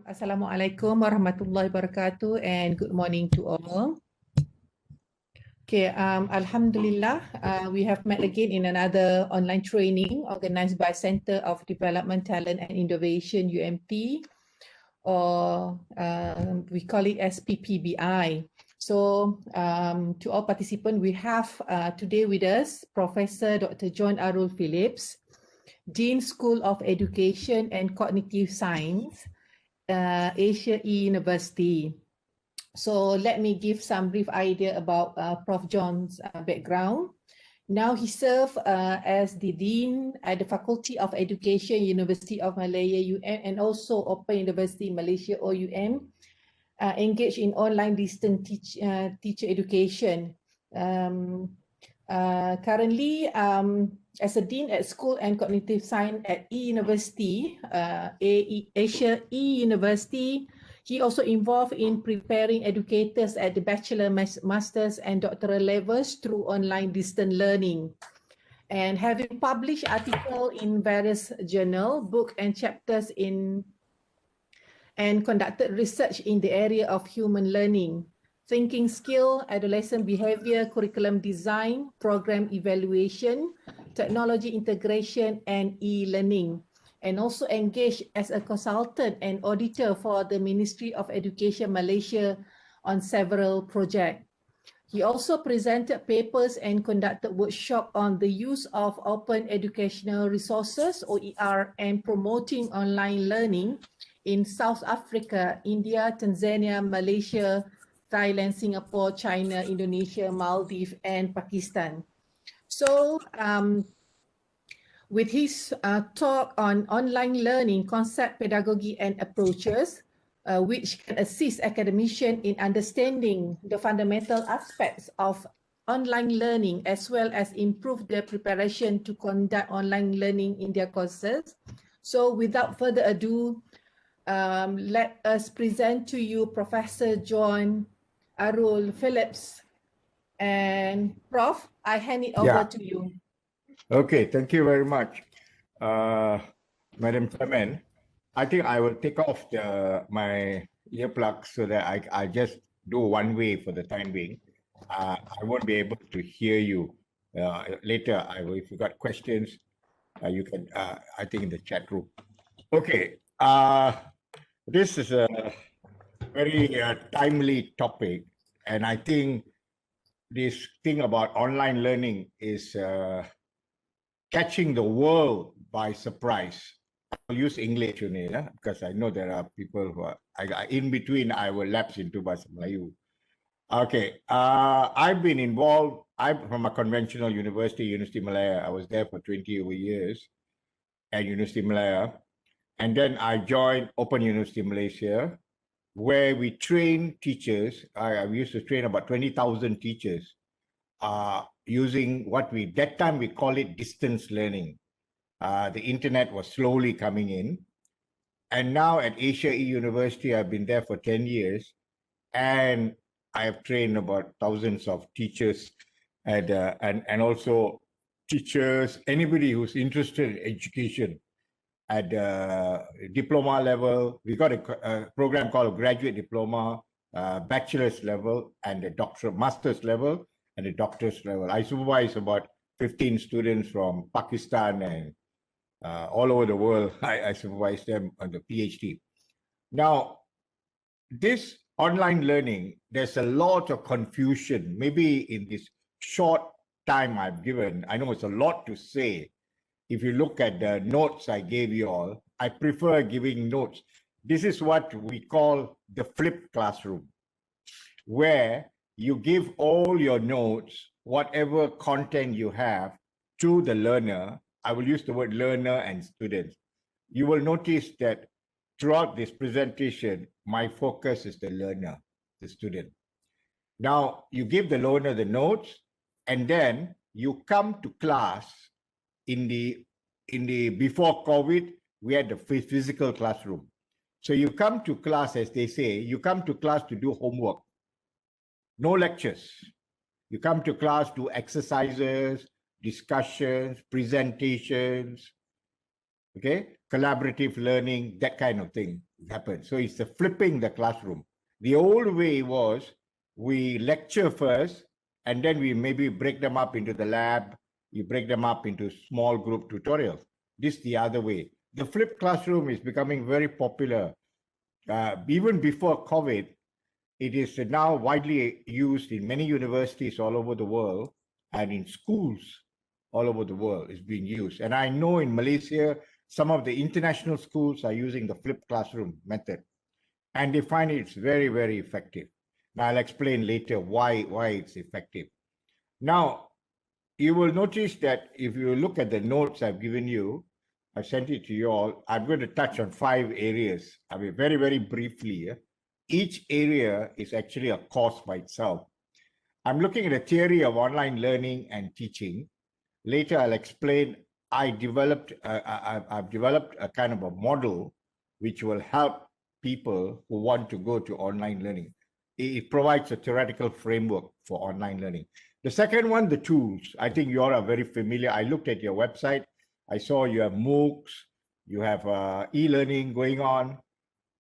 Assalamualaikum warahmatullahi wabarakatuh and good morning to all. Okay, Alhamdulillah, we have met again in another online training organized by Center of Development, Talent and Innovation, UMT, or we call it SPPBI. So to all participants, we have today with us Professor Dr. John Arul Phillips, Dean School of Education and Cognitive Science, Asia University. So let me give some brief idea about Prof. John's background. Now he served as the Dean at the Faculty of Education, University of Malaya, UM, and also Open University Malaysia, OUM, engaged in online distance teacher education. Currently, as a Dean at School and Cognitive Science at University, Asia University, he also involved in preparing educators at the bachelor, master's and doctoral levels through online distance learning. And having published articles in various journals, books and chapters and conducted research in the area of human learning, thinking skill, adolescent behavior, curriculum design, program evaluation, technology integration, and e-learning, and also engaged as a consultant and auditor for the Ministry of Education Malaysia on several projects. He also presented papers and conducted workshops on the use of open educational resources, OER, and promoting online learning in South Africa, India, Tanzania, Malaysia, Thailand, Singapore, China, Indonesia, Maldives, and Pakistan. So with his talk on online learning, concept, pedagogy, and approaches, which can assist academicians in understanding the fundamental aspects of online learning, as well as improve their preparation to conduct online learning in their courses. So without further ado, let us present to you Professor John Arul Phillips. And Prof, I hand it over to you. Okay, thank you very much, Madam Chairman. I think I will take off my earplugs so that I just do one way for the time being. I won't be able to hear you later. If you got questions, you can, I think, in the chat room. Okay, this is a very timely topic, and I think this thing about online learning is catching the world by surprise. I'll use English only, because I know there are people who are, in between, I will lapse into Bahasa Melayu. Okay, I've been involved, I'm from a conventional university, University Malaya. I was there for 20 over years at University Malaya. And then I joined Open University Malaysia, where we train teachers. I used to train about 20,000 teachers using that time we call it distance learning. The internet was slowly coming in. And now at Asia University, I've been there for 10 years. And I have trained about thousands of teachers and also teachers, anybody who's interested in education at the diploma level. We got a program called a graduate diploma, bachelor's level, and a doctoral, master's level, and a doctor's level. I supervise about 15 students from Pakistan and all over the world. I supervise them on the PhD. Now, this online learning, there's a lot of confusion. Maybe in this short time I've given, I know it's a lot to say. If you look at the notes I gave you all, I prefer giving notes. This is what we call the flipped classroom, where you give all your notes, whatever content you have, to the learner. I will use the word learner and students. You will notice that throughout this presentation, my focus is the learner, the student. Now, you give the learner the notes, and then you come to class. In the before COVID, we had the physical classroom. So you come to class, as they say, you come to class to do homework. No lectures. You come to class to exercises, discussions, presentations, okay, collaborative learning, that kind of thing. happened. So it's the flipping the classroom. The old way was we lecture first, and then we maybe break them up into the lab. You break them up into small group tutorials. This the other way. The flipped classroom is becoming very popular. Even before COVID, it is now widely used in many universities all over the world and in schools all over the world. It's being used. And I know in Malaysia, some of the international schools are using the flipped classroom method, and they find it's very, very effective. Now, I'll explain later why it's effective. Now, you will notice that if you look at the notes I've given you, I sent it to you all. I'm going to touch on 5 areas. I mean, very, very briefly. Each area is actually a course by itself. I'm looking at a theory of online learning and teaching. Later, I'll explain. I've developed a kind of a model which will help people who want to go to online learning. It provides a theoretical framework for online learning. The second one, the tools. I think you all are very familiar. I looked at your website. I saw you have MOOCs, you have e-learning going on.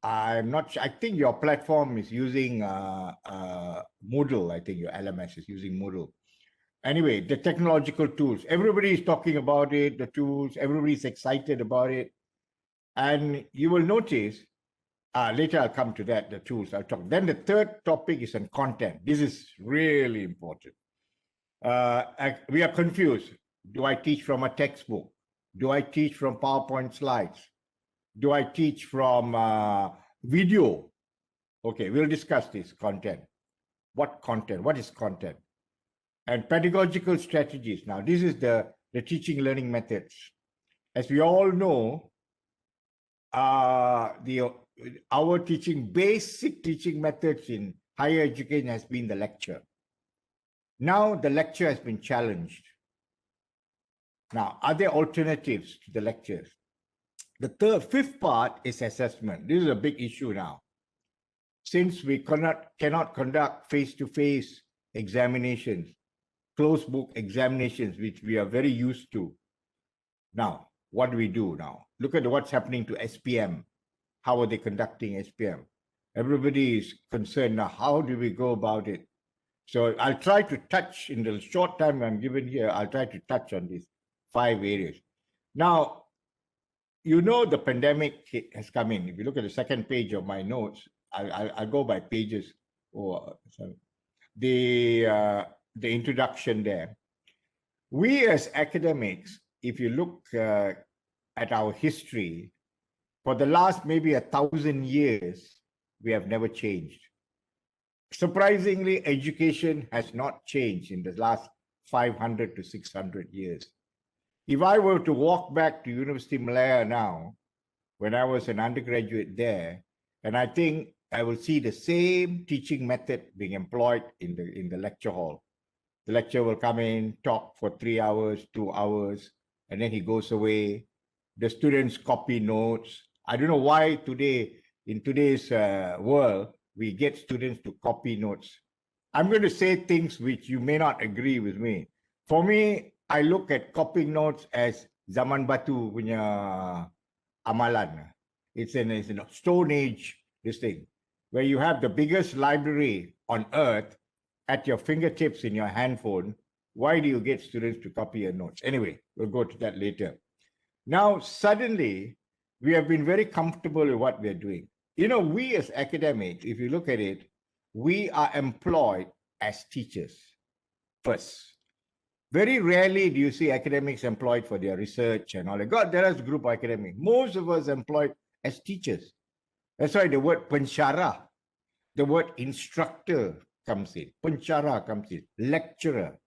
I'm not sure. I think your platform is using Moodle. I think your LMS is using Moodle. Anyway, the technological tools. Everybody is talking about it, the tools. Everybody's excited about it. And you will notice, later I'll come to that, the tools I'll talk. Then the third topic is on content. This is really important. We are confused. Do I teach from a textbook? Do I teach from PowerPoint slides? Do I teach from video? Okay, we'll discuss this content. What content? What is content? And pedagogical strategies. Now, this is the teaching learning methods. As we all know, our basic teaching methods in higher education has been the lecture. Now the lecture has been challenged. Now, are there alternatives to the lectures? The fifth part is assessment. This is a big issue now. Since we cannot conduct face-to-face examinations, closed book examinations, which we are very used to. Now, what do we do now? Look at what's happening to SPM. How are they conducting SPM? Everybody is concerned now. How do we go about it? So I'll try to touch, in the short time I'm given here, I'll try to touch on these 5 areas. Now, you know the pandemic has come in. If you look at the second page of my notes, I'll go by pages. The introduction there. We as academics, if you look at our history, for the last maybe 1,000 years, we have never changed. Surprisingly, education has not changed in the last 500 to 600 years. If I were to walk back to University Malaya now, when I was an undergraduate there, and I think I will see the same teaching method being employed in the lecture hall. The lecturer will come in, talk for 3 hours, 2 hours, and then he goes away. The students copy notes. I don't know why today, in today's world, we get students to copy notes. I'm going to say things which you may not agree with me. For me, I look at copying notes as Zaman Batu punya amalan. It's in a Stone Age, this thing, where you have the biggest library on earth at your fingertips in your handphone. Why do you get students to copy your notes? Anyway, we'll go to that later. Now, suddenly, we have been very comfortable with what we're doing. You know, we as academics, if you look at it, we are employed as teachers first. Very rarely do you see academics employed for their research and all that. God, there is group academic. Most of us employed as teachers. That's why the word pensyarah, the word instructor comes in. Pensyarah comes in. Lecturer.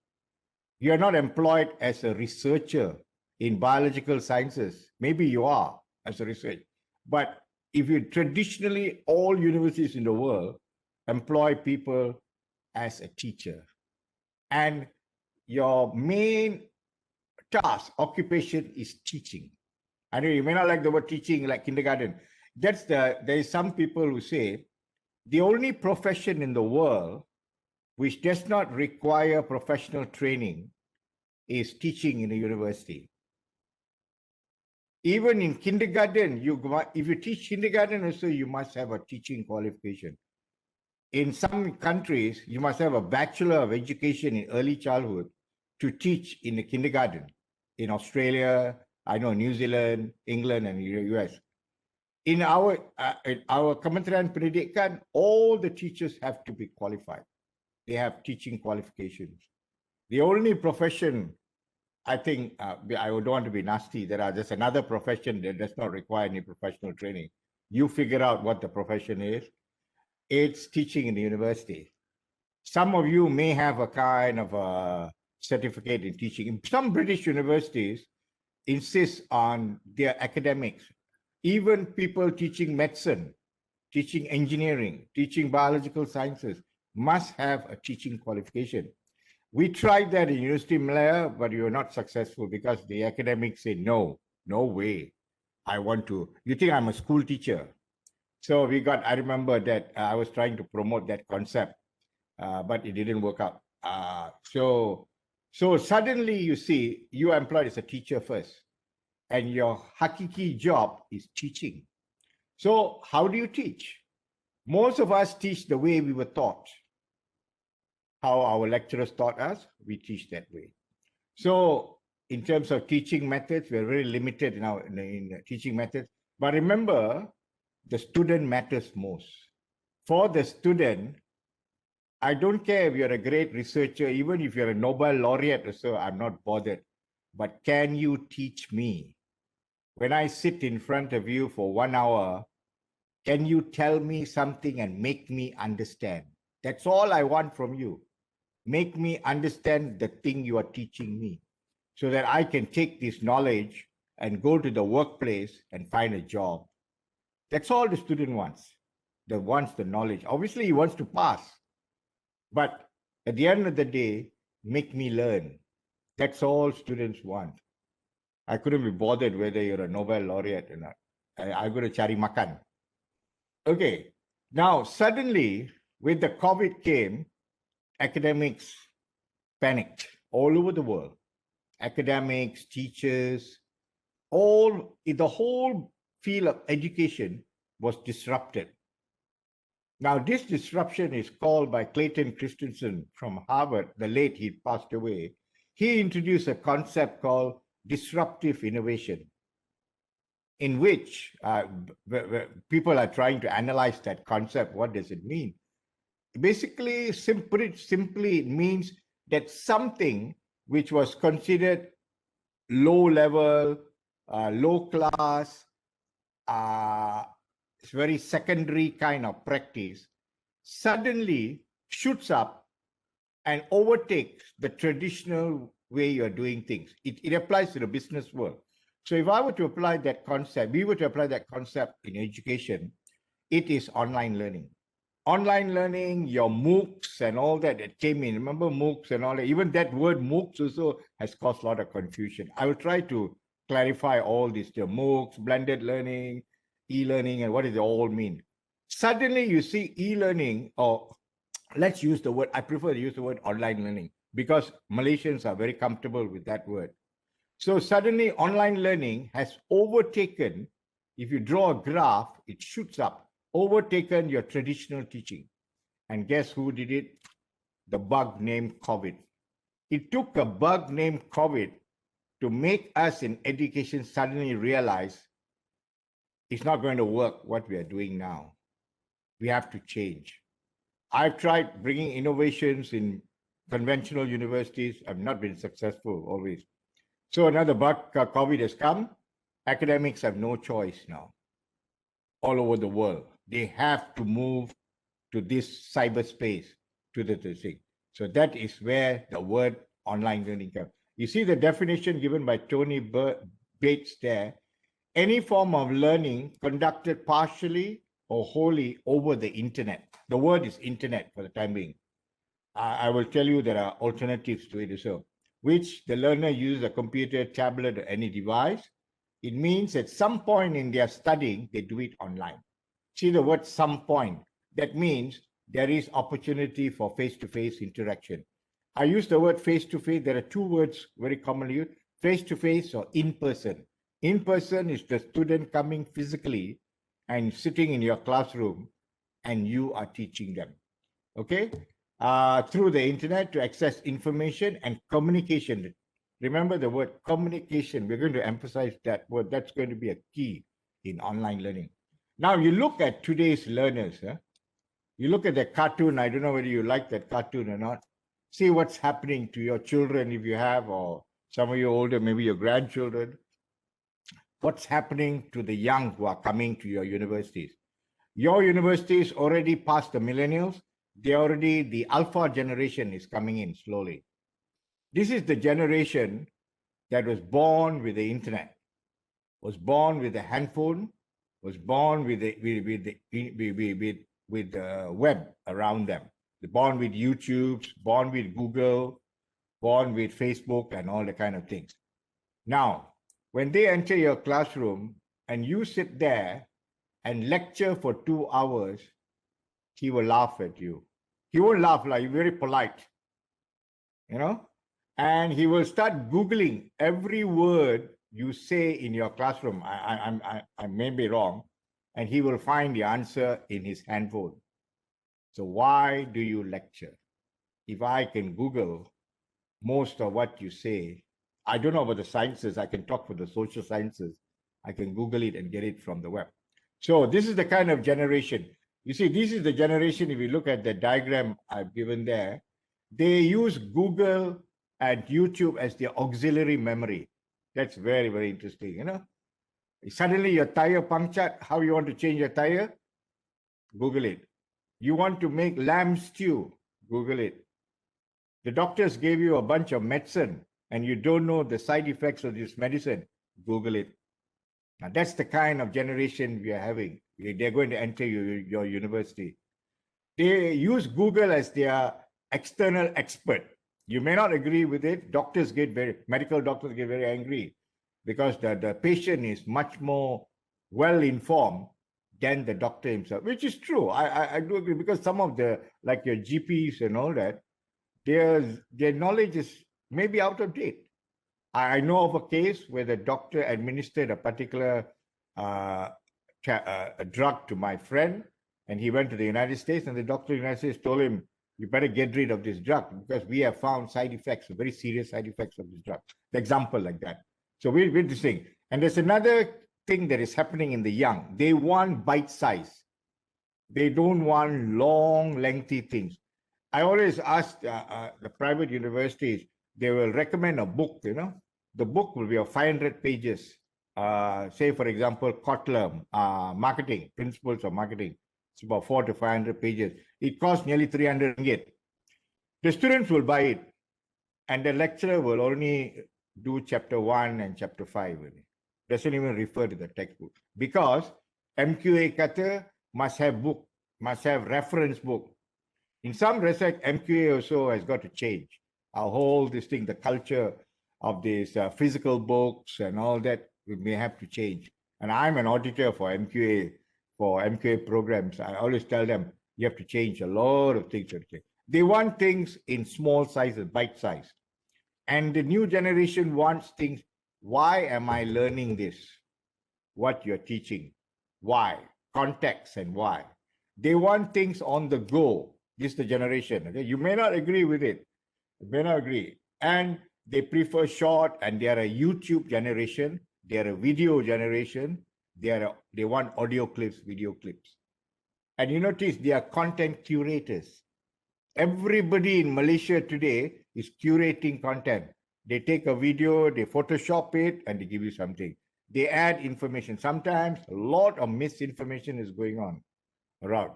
You are not employed as a researcher in biological sciences. Maybe you are as a researcher. But if you traditionally, all universities in the world employ people as a teacher. And your main task, occupation is teaching. I know you may not like the word teaching like kindergarten. There is some people who say the only profession in the world which does not require professional training is teaching in a university. Even in kindergarten, if you teach kindergarten also, you must have a teaching qualification. In some countries, you must have a Bachelor of Education in early childhood to teach in the kindergarten. In Australia, I know New Zealand, England, and US. In our Kementerian Pendidikan, all the teachers have to be qualified. They have teaching qualifications. The only profession, I think, I don't want to be nasty, there's another profession that does not require any professional training. You figure out what the profession is. It's teaching in the university. Some of you may have a kind of a certificate in teaching. Some British universities insist on their academics. Even people teaching medicine, teaching engineering, teaching biological sciences must have a teaching qualification. We tried that in University of Malaya, but we were not successful because the academics say, no way. I want to, you think I'm a school teacher? So I remember that I was trying to promote that concept, but it didn't work out. So suddenly you see, you are employed as a teacher first, and your hakiki job is teaching. So how do you teach? Most of us teach the way we were taught. How our lecturers taught us, we teach that way. So in terms of teaching methods, we're very limited in teaching methods. But remember, the student matters most. For the student, I don't care if you're a great researcher, even if you're a Nobel laureate or so, I'm not bothered. But can you teach me? When I sit in front of you for 1 hour, can you tell me something and make me understand? That's all I want from you. Make me understand the thing you are teaching me so that I can take this knowledge and go to the workplace and find a job. That's all the student wants. They wants the knowledge. Obviously, he wants to pass. But at the end of the day, make me learn. That's all students want. I couldn't be bothered whether you're a Nobel laureate or not. I'm going to cari makan. Okay. Now, suddenly, with the COVID came, academics panicked all over the world. Academics, teachers, the whole field of education was disrupted. Now, this disruption is called by Clayton Christensen from Harvard, the late he passed away. He introduced a concept called disruptive innovation, in which people are trying to analyze that concept. What does it mean? Basically, simply it means that something which was considered low level, low class, it's very secondary kind of practice, suddenly shoots up and overtakes the traditional way you're doing things. It applies to the business world. So if I were to apply that concept, we were to apply that concept in education, it is online learning. Online learning, your MOOCs and all that came in. Remember MOOCs and all that? Even that word MOOCs also has caused a lot of confusion. I will try to clarify all this. The MOOCs, blended learning, e-learning, and what does it all mean? Suddenly you see e-learning, or let's use the word, I prefer to use the word online learning because Malaysians are very comfortable with that word. So suddenly online learning has overtaken, if you draw a graph, it shoots up, overtaken your traditional teaching. And guess who did it? The bug named COVID. It took a bug named COVID to make us in education suddenly realize it's not going to work what we are doing now. We have to change. I've tried bringing innovations in conventional universities. I've not been successful always. So another bug, COVID has come. Academics have no choice now. All over the world, they have to move to this cyberspace, to the thing. So that is where the word online learning comes. You see the definition given by Tony Bates there. Any form of learning conducted partially or wholly over the internet. The word is internet for the time being. I will tell you there are alternatives to it as well, which the learner uses a computer, tablet, or any device. It means at some point in their studying, they do it online. See the word some point. That means there is opportunity for face-to-face interaction. I use the word face-to-face. There are two words very commonly used, face-to-face or in-person. In person is the student coming physically and sitting in your classroom and you are teaching them. Okay? Through the internet to access information and communication. Remember the word communication. We're going to emphasize that word. That's going to be a key in online learning. Now, you look at today's learners. You look at the cartoon. I don't know whether you like that cartoon or not. See what's happening to your children if you have, or some of you older, maybe your grandchildren. What's happening to the young who are coming to your universities? Your universities already past the millennials. The alpha generation is coming in slowly. This is the generation that was born with the internet, was born with the handphone, was born with the web around them. They're born with YouTube, born with Google, born with Facebook, and all the kind of things. Now, when they enter your classroom and you sit there and lecture for 2 hours, he will laugh at you. He won't laugh, like, very polite, you know, and he will start Googling every word you say in your classroom. I may be wrong, and he will find the answer in his handphone. So why do you lecture? If I can Google most of what you say, I don't know about the sciences. I can talk for the social sciences. I can Google it and get it from the web. So this is the kind of generation. You see, this is the generation, if you look at the diagram I've given there, they use Google and YouTube as their auxiliary memory. That's very, very interesting, you know. Suddenly your tire punctured, how you want to change your tire? Google it. You want to make lamb stew? Google it. The doctors gave you a bunch of medicine and you don't know the side effects of this medicine. Google it. Now, that's the kind of generation we are having. They're going to enter your university. They use Google as their external expert. You may not agree with it. Medical doctors get very angry because the patient is much more well-informed than the doctor himself, which is true. I do agree, because some of like your GPs and all that, their knowledge is maybe out of date. I know of a case where the doctor administered a particular a drug to my friend, and he went to the United States, and the doctor in the United States told him, you better get rid of this drug because we have found side effects, very serious side effects of this drug. The example like that. So we're this thing. And there's another thing that is happening in the young. They want bite size. They don't want long, lengthy things. I always ask the private universities, they will recommend a book, you know. The book will be of 500 pages. Say, for example, Kotler, marketing, principles of marketing. It's about 400 to 500 pages. It costs nearly 300 ringgit. The students will buy it, and the lecturer will only do chapter 1 and chapter 5. Doesn't even refer to the textbook, because MQA kata must have book, must have reference book. In some respect, MQA also has got to change. Our whole this thing, the culture of these physical books and all that, we may have to change. And I'm an auditor for MQA programs. I always tell them, you have to change a lot of things. They want things in small sizes, bite size. And the new generation wants things. Why am I learning this? What you're teaching? Why? Context and why. They want things on the go. This is the generation. Okay? You may not agree with it. You may not agree. And they prefer short, and they are a YouTube generation. They are a video generation. They want audio clips, video clips. And you notice they are content curators. Everybody in Malaysia today is curating content. They take a video, they Photoshop it, and they give you something. They add information. Sometimes a lot of misinformation is going on around.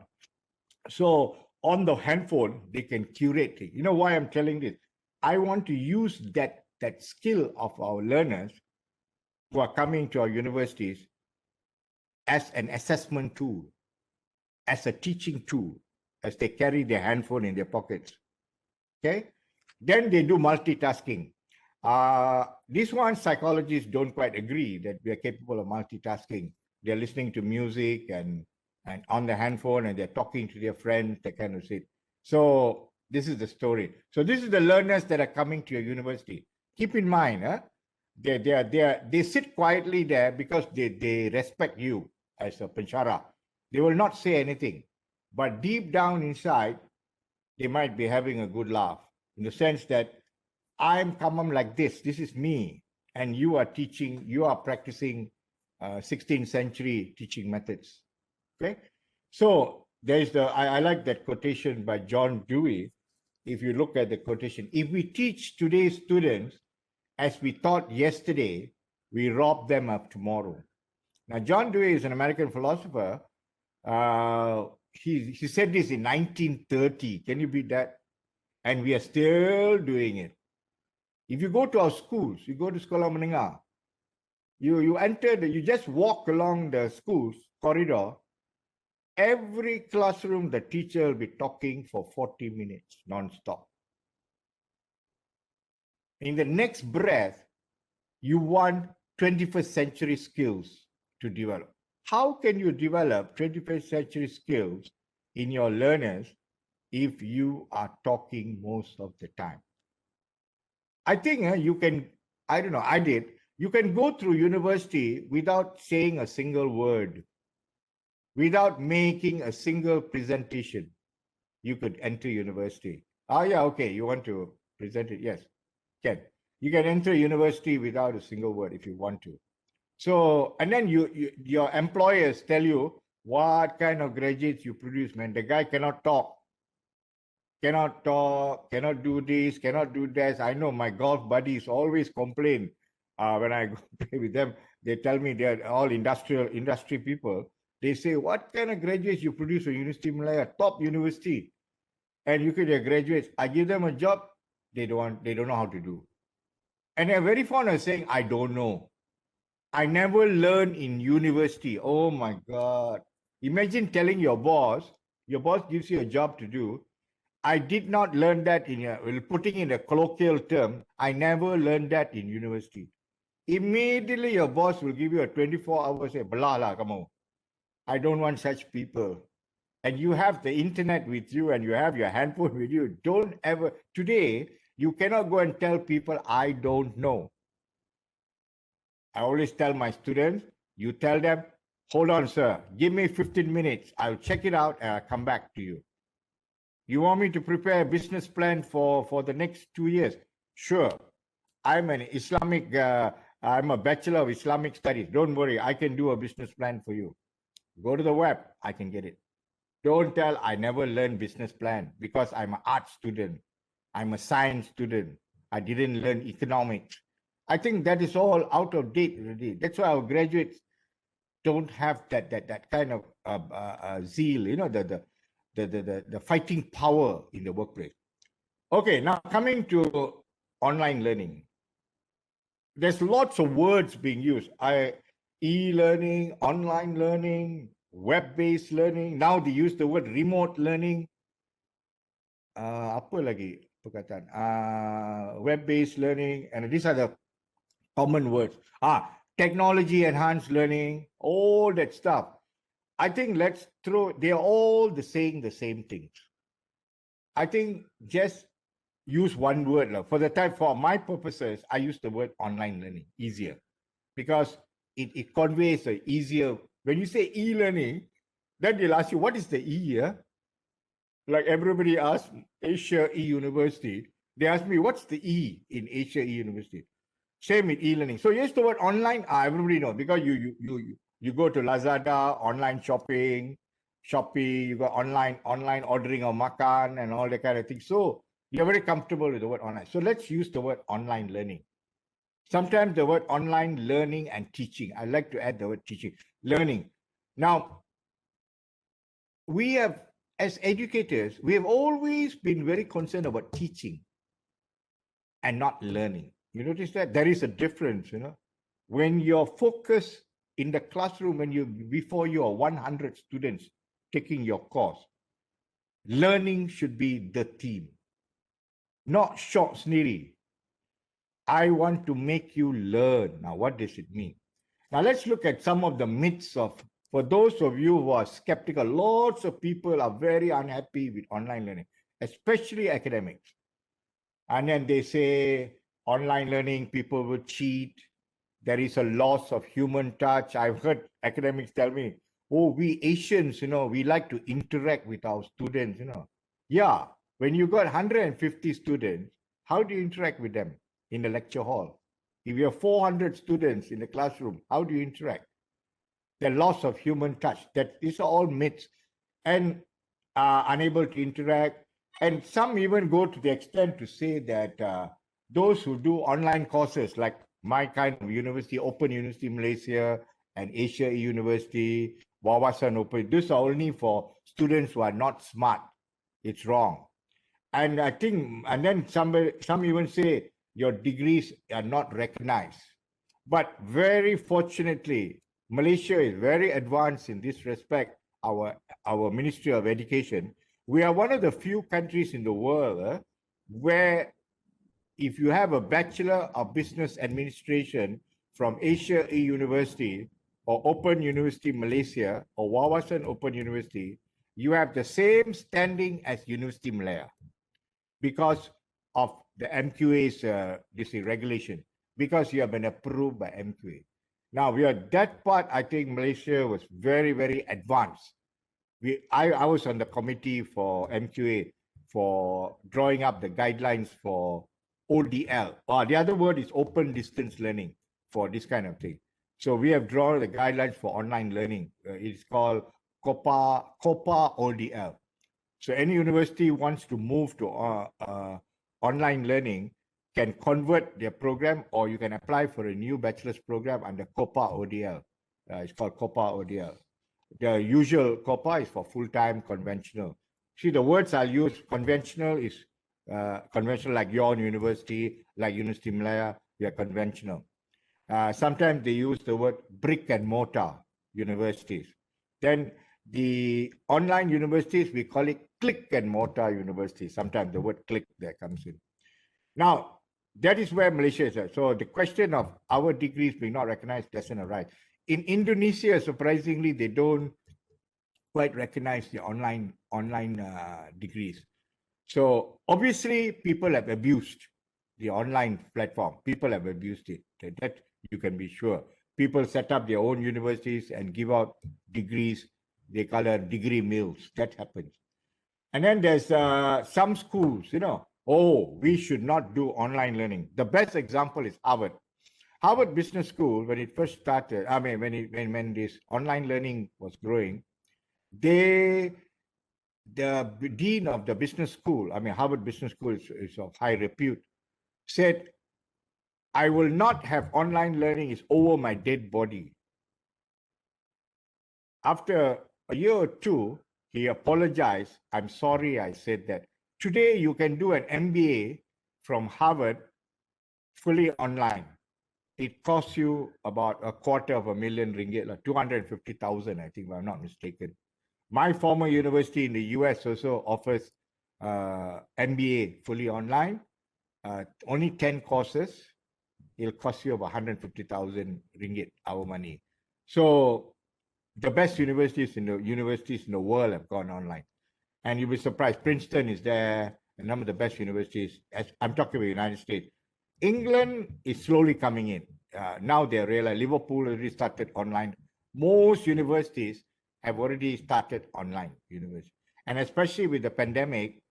So on the handphone, they can curate it. You know why I'm telling this? I want to use that skill of our learners who are coming to our universities as an assessment tool, as a teaching tool, as they carry their handphone in their pockets. Okay? Then they do multitasking. This one, psychologists don't quite agree that we are capable of multitasking. They're listening to music and on the handphone, and they're talking to their friends, that kind of shit. So this is the story. So this is the learners that are coming to your university. Keep in mind, They sit quietly there because they respect you as a pencara. They will not say anything, but deep down inside, they might be having a good laugh in the sense that I'm common like this. This is me, and you are teaching. You are practicing 16th century teaching methods. Okay, so there's I like that quotation by John Dewey. If you look at the quotation, if we teach today's students as we taught yesterday, we rob them of tomorrow. Now, John Dewey is an American philosopher. He said this in 1930. Can you beat that? And we are still doing it. If you go to our schools, you go to Sekolah Menengah, you enter, you just walk along the school's corridor. Every classroom, the teacher will be talking for 40 minutes non-stop. In the next breath, you want 21st century skills to develop. How can you develop 21st century skills in your learners if you are talking most of the time? I think you can, I don't know, I did. You can go through university without saying a single word, without making a single presentation. You could enter university. Oh, yeah, okay, you want to present it? Yes, can. You can enter university without a single word if you want to. So, and then your employers tell you what kind of graduates you produce, man. The guy cannot talk, cannot do this, cannot do that. I know my golf buddies always complain when I go play with them. They tell me they're all industry people. They say, what kind of graduates you produce at University of Malaya, top university, and you could get graduates. I give them a job, they don't know how to do. And they're very fond of saying, I don't know. I never learned in university. Oh my God. Imagine telling your boss gives you a job to do. I did not learn that putting in a colloquial term, I never learned that in university. Immediately your boss will give you a 24-hour say, blah, blah, come on. I don't want such people. And you have the internet with you and you have your handphone with you. Don't ever, today, you cannot go and tell people, I don't know. I always tell my students, you tell them, hold on, sir, give me 15 minutes. I'll check it out and I'll come back to you. You want me to prepare a business plan for the next 2 years? Sure. I'm an Islamic, I'm a Bachelor of Islamic Studies. Don't worry, I can do a business plan for you. Go to the web, I can get it. Don't tell I never learned business plan because I'm an art student. I'm a science student. I didn't learn economics. I think that is all out of date already. That's why our graduates don't have that kind of zeal, you know, the fighting power in the workplace. Okay, now coming to online learning. There's lots of words being used. E-learning, online learning, web-based learning. Now they use the word remote learning. Apa lagi perkataan? Web-based learning, and these are the common words. Technology-enhanced learning, all that stuff. I think they're all saying the same things. I think just use one word. For my purposes, I use the word online learning, easier. Because it conveys an easier, when you say e-learning, then they'll ask you, what is the E here? Like everybody asks Asia E-University, they ask me, what's the E in Asia E-University? Same with e-learning. So yes, the word online, everybody knows because you go to Lazada, online shopping, Shopee, you got online ordering of makan and all that kind of thing. So you're very comfortable with the word online. So let's use the word online learning. Sometimes the word online learning and teaching. I like to add the word teaching, learning. Now, we have, as educators, we have always been very concerned about teaching and not learning. You notice that there is a difference, you know, when you're focused in the classroom, before you are 100 students taking your course, learning should be the theme, not short sneery. I want to make you learn. Now, what does it mean? Now, let's look at some of the myths for those of you who are skeptical, lots of people are very unhappy with online learning, especially academics. And then they say online learning, people will cheat. There is a loss of human touch. I've heard academics tell me, oh, we Asians, we like to interact with our students, Yeah, when you got 150 students, how do you interact with them in the lecture hall? If you have 400 students in the classroom, how do you interact? The loss of human touch, these are all myths, and unable to interact. And some even go to the extent to say that those who do online courses, like my kind of university, Open University Malaysia and Asia University, Wawasan Open, these are only for students who are not smart. It's wrong. And I think, and then some even say your degrees are not recognized. But very fortunately, Malaysia is very advanced in this respect. Our Ministry of Education, we are one of the few countries in the world where if you have a Bachelor of Business Administration from Asia University or Open University Malaysia or Wawasan Open University, you have the same standing as University Malaya because of the MQA's regulation, because you have been approved by MQA. Now, that part, I think Malaysia was very, very advanced. I was on the committee for MQA for drawing up the guidelines for ODL. The other word is open distance learning for this kind of thing. So we have drawn the guidelines for online learning. It's called COPA ODL. So any university wants to move to online learning can convert their program, or you can apply for a new bachelor's program under COPA ODL. It's called COPA ODL. The usual COPA is for full-time conventional. See, the words I'll use, conventional is conventional like your university, like University Malaya, they are conventional. Sometimes they use the word brick and mortar universities. Then the online universities, we call it click and mortar universities. Sometimes the word click there comes in. Now, that is where Malaysia is at. So the question of our degrees being not recognized doesn't arise. In Indonesia, surprisingly, they don't quite recognize the online degrees. So obviously, people have abused the online platform. People have abused it. That you can be sure. People set up their own universities and give out degrees. They call it degree mills. That happens. And then there's some schools, we should not do online learning. The best example is Harvard. Harvard Business School, when it first started, when this online learning was growing, the dean of the business school, Harvard Business School is of high repute, said, I will not have online learning, is over my dead body. After a year or two, he apologized. I'm sorry I said that. Today, you can do an MBA from Harvard fully online. It costs you about $250,000, like 250,000, I think, if I'm not mistaken. My former university in the US also offers MBA fully online, only 10 courses. It'll cost you about 150,000 ringgit, our money. So the best universities in the world have gone online. And you'll be surprised, Princeton is there, and some of the best universities, I'm talking about the United States. England is slowly coming in. Now they realize Liverpool already started online. Most universities have already started online university. And especially with the pandemic,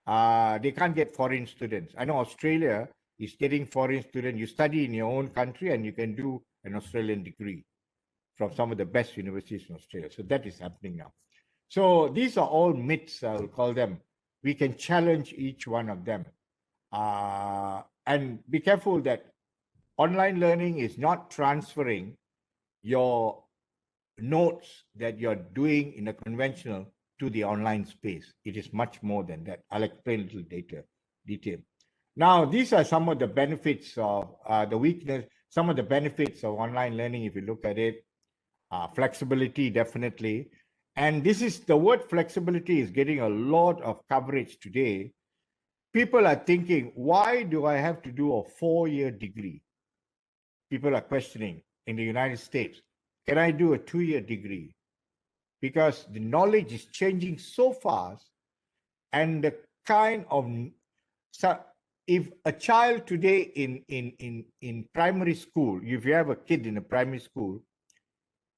they can't get foreign students. I know Australia is getting foreign students. You study in your own country and you can do an Australian degree from some of the best universities in Australia. So that is happening now. So these are all myths, I'll call them. We can challenge each one of them. And be careful that online learning is not transferring your notes that you're doing in a conventional to the online space. It is much more than that. I'll explain a little detail. Now, these are some of the benefits of the weakness, some of the benefits of online learning, if you look at it. Flexibility, definitely. And the word flexibility is getting a lot of coverage today. People are thinking, why do I have to do a 4-year degree? People are questioning in the United States, can I do a 2-year degree? Because the knowledge is changing so fast, and the kind of if a child today in primary school, if you have a kid in a primary school,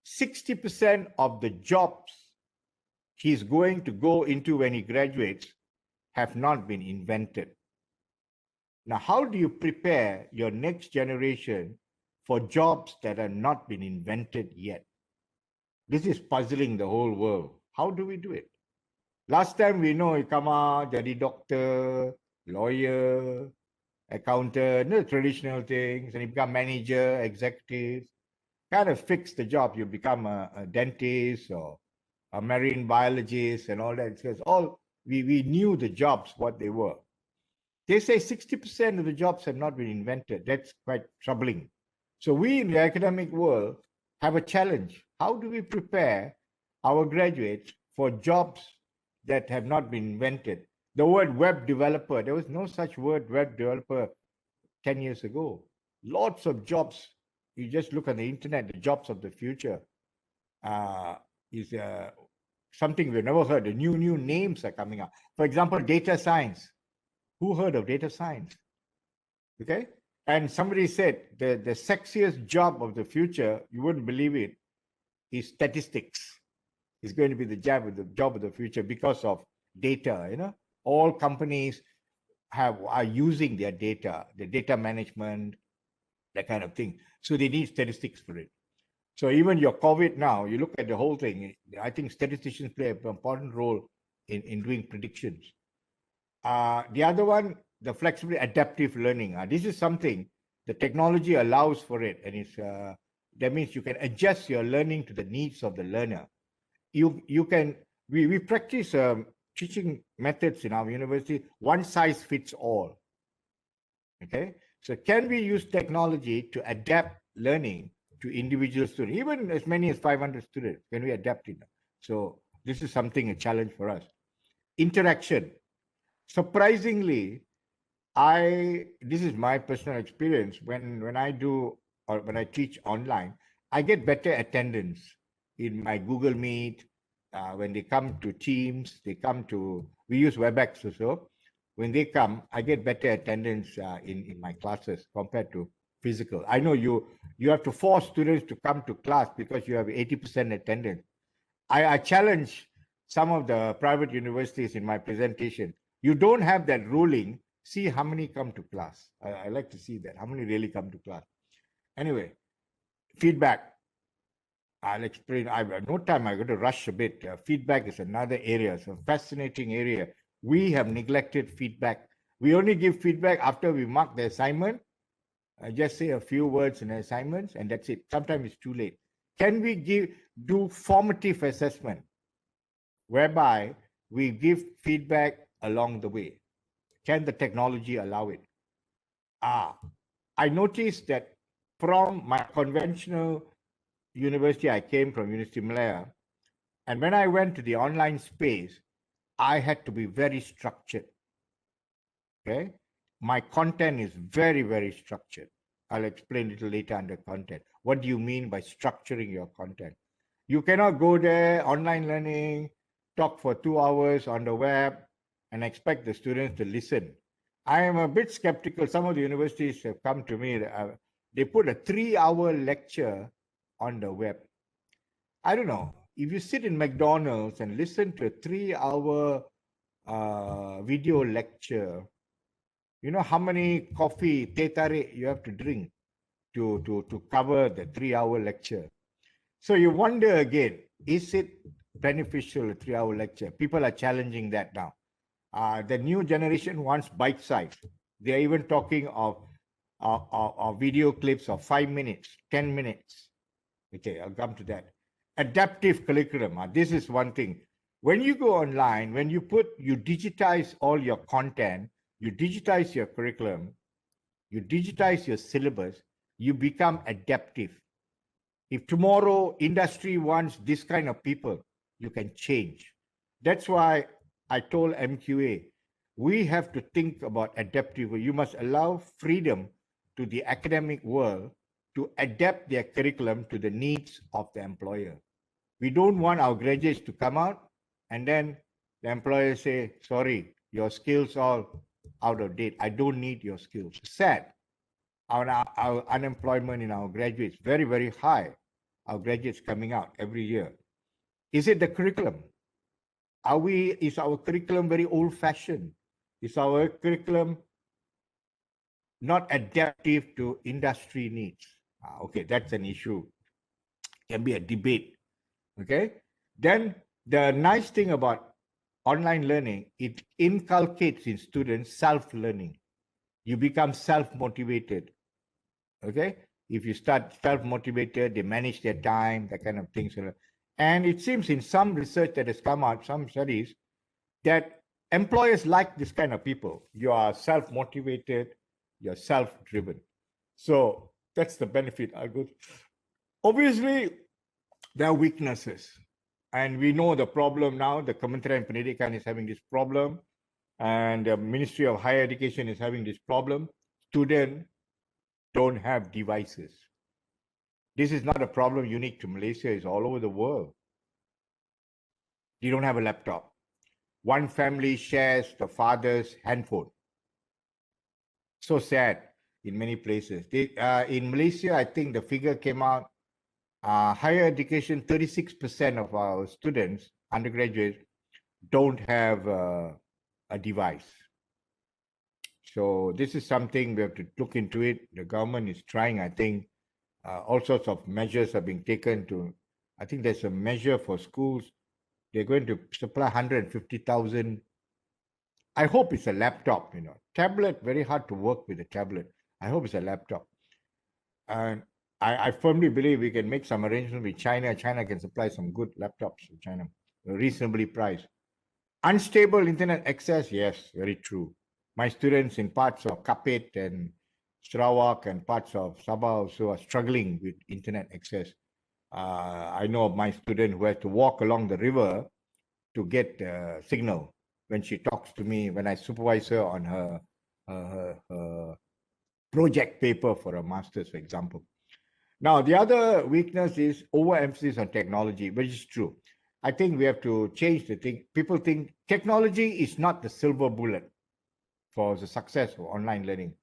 60% of the jobs he's going to go into when he graduates have not been invented. Now, how do you prepare your next generation for jobs that have not been invented yet? This is puzzling the whole world. How do we do it? Last time we know you come out, jadi doctor, lawyer, accountant, the traditional things, and you become manager, executive, kind of fix the job. You become a dentist or a marine biologist and all that. Because all we knew the jobs, what they were. They say 60% of the jobs have not been invented. That's quite troubling. So we in the academic world have a challenge. How do we prepare our graduates for jobs that have not been invented? The word web developer, there was no such word web developer 10 years ago. Lots of jobs. You just look at the internet, the jobs of the future is something we've never heard. The new names are coming up. For example, data science. Who heard of data science? Okay. And somebody said the sexiest job of the future, you wouldn't believe it, is statistics. It's going to be the job of the future because of data. You know, all companies are using their data, the data management, that kind of thing. So they need statistics for it. So even your COVID now, you look at the whole thing. I think statisticians play an important role in doing predictions. The other one, the flexible adaptive learning. This is something the technology allows for it, and it's that means you can adjust your learning to the needs of the learner. You can we practice teaching methods in our university. One size fits all. Okay, so can we use technology to adapt learning to individual students, even as many as 500 students? Can we adapt it? So this is something a challenge for us. Interaction. Surprisingly, this is my personal experience, when I do or when I teach online, I get better attendance in my Google Meet. When they come to Teams, we use WebEx also. When they come, I get better attendance in my classes compared to physical. I know you have to force students to come to class because you have 80% attendance. I challenge some of the private universities in my presentation. You don't have that ruling. See how many come to class. I like to see that. How many really come to class? Anyway, feedback. I'll explain. I have no time. I'm going to rush a bit. Feedback is another area. It's a fascinating area. We have neglected feedback. We only give feedback after we mark the assignment. I just say a few words in the assignments, and that's it. Sometimes it's too late. Can we do formative assessment, whereby we give feedback along the way? Can the technology allow it? I noticed that from my conventional university, I came from University of Malaya, and when I went to the online space, I had to be very structured. Okay, my content is very, very structured. I'll explain a little later under content. What do you mean by structuring your content? You cannot go there, online learning, talk for 2 hours on the web, and expect the students to listen. I am a bit skeptical. Some of the universities have come to me. They put a 3-hour lecture on the web. I don't know. If you sit in McDonald's and listen to a 3-hour video lecture, you know how many coffee, teh tarik you have to drink to cover the 3-hour lecture. So you wonder again, is it beneficial, a 3-hour lecture? People are challenging that now. The new generation wants bite size. They're even talking of video clips of 5 minutes, 10 minutes. Okay, I'll come to that. Adaptive curriculum. This is one thing. When you go online, when you digitize all your content, you digitize your curriculum, you digitize your syllabus, you become adaptive. If tomorrow industry wants this kind of people, you can change. That's why I told MQA, we have to think about adaptive. You must allow freedom to the academic world to adapt their curriculum to the needs of the employer. We don't want our graduates to come out and then the employer say, sorry, your skills all out of date. I don't need your skills. Sad. Our unemployment in our graduates very, very high. Our graduates coming out every year. Is it the curriculum? Is our curriculum very old-fashioned? Is our curriculum not adaptive to industry needs? Okay, that's an issue. Can be a debate. Okay. Then the nice thing about online learning, it inculcates in students self-learning. You become self-motivated. Okay. If you start self-motivated, they manage their time, that kind of things. And it seems in some research that has come out, some studies, that employers like this kind of people. You are self-motivated, you're self-driven. So that's the benefit. Obviously, there are weaknesses. And we know the problem now. The Kementerian Pendidikan is having this problem. And the Ministry of Higher Education is having this problem. Students don't have devices. This is not a problem unique to Malaysia. It's all over the world. You don't have a laptop. One family shares the father's handphone. So sad in many places. In Malaysia, I think the figure came out, higher education, 36% of our students, undergraduates, don't have a device. So this is something we have to look into it. The government is trying, I think, all sorts of measures are being taken to, I think there's a measure for schools. They're going to supply 150,000. I hope it's a laptop, tablet, very hard to work with a tablet. I hope it's a laptop. And I firmly believe we can make some arrangement with China. China can supply some good laptops to China, reasonably priced. Unstable internet access, yes, very true. My students in parts of Kapit and Sarawak and parts of Sabah also are struggling with internet access. I know of my student who has to walk along the river to get signal when she talks to me, when I supervise her on her project paper for a master's, for example. Now, the other weakness is overemphasis on technology, which is true. I think we have to change the thing. People think technology is not the silver bullet for the success of online learning.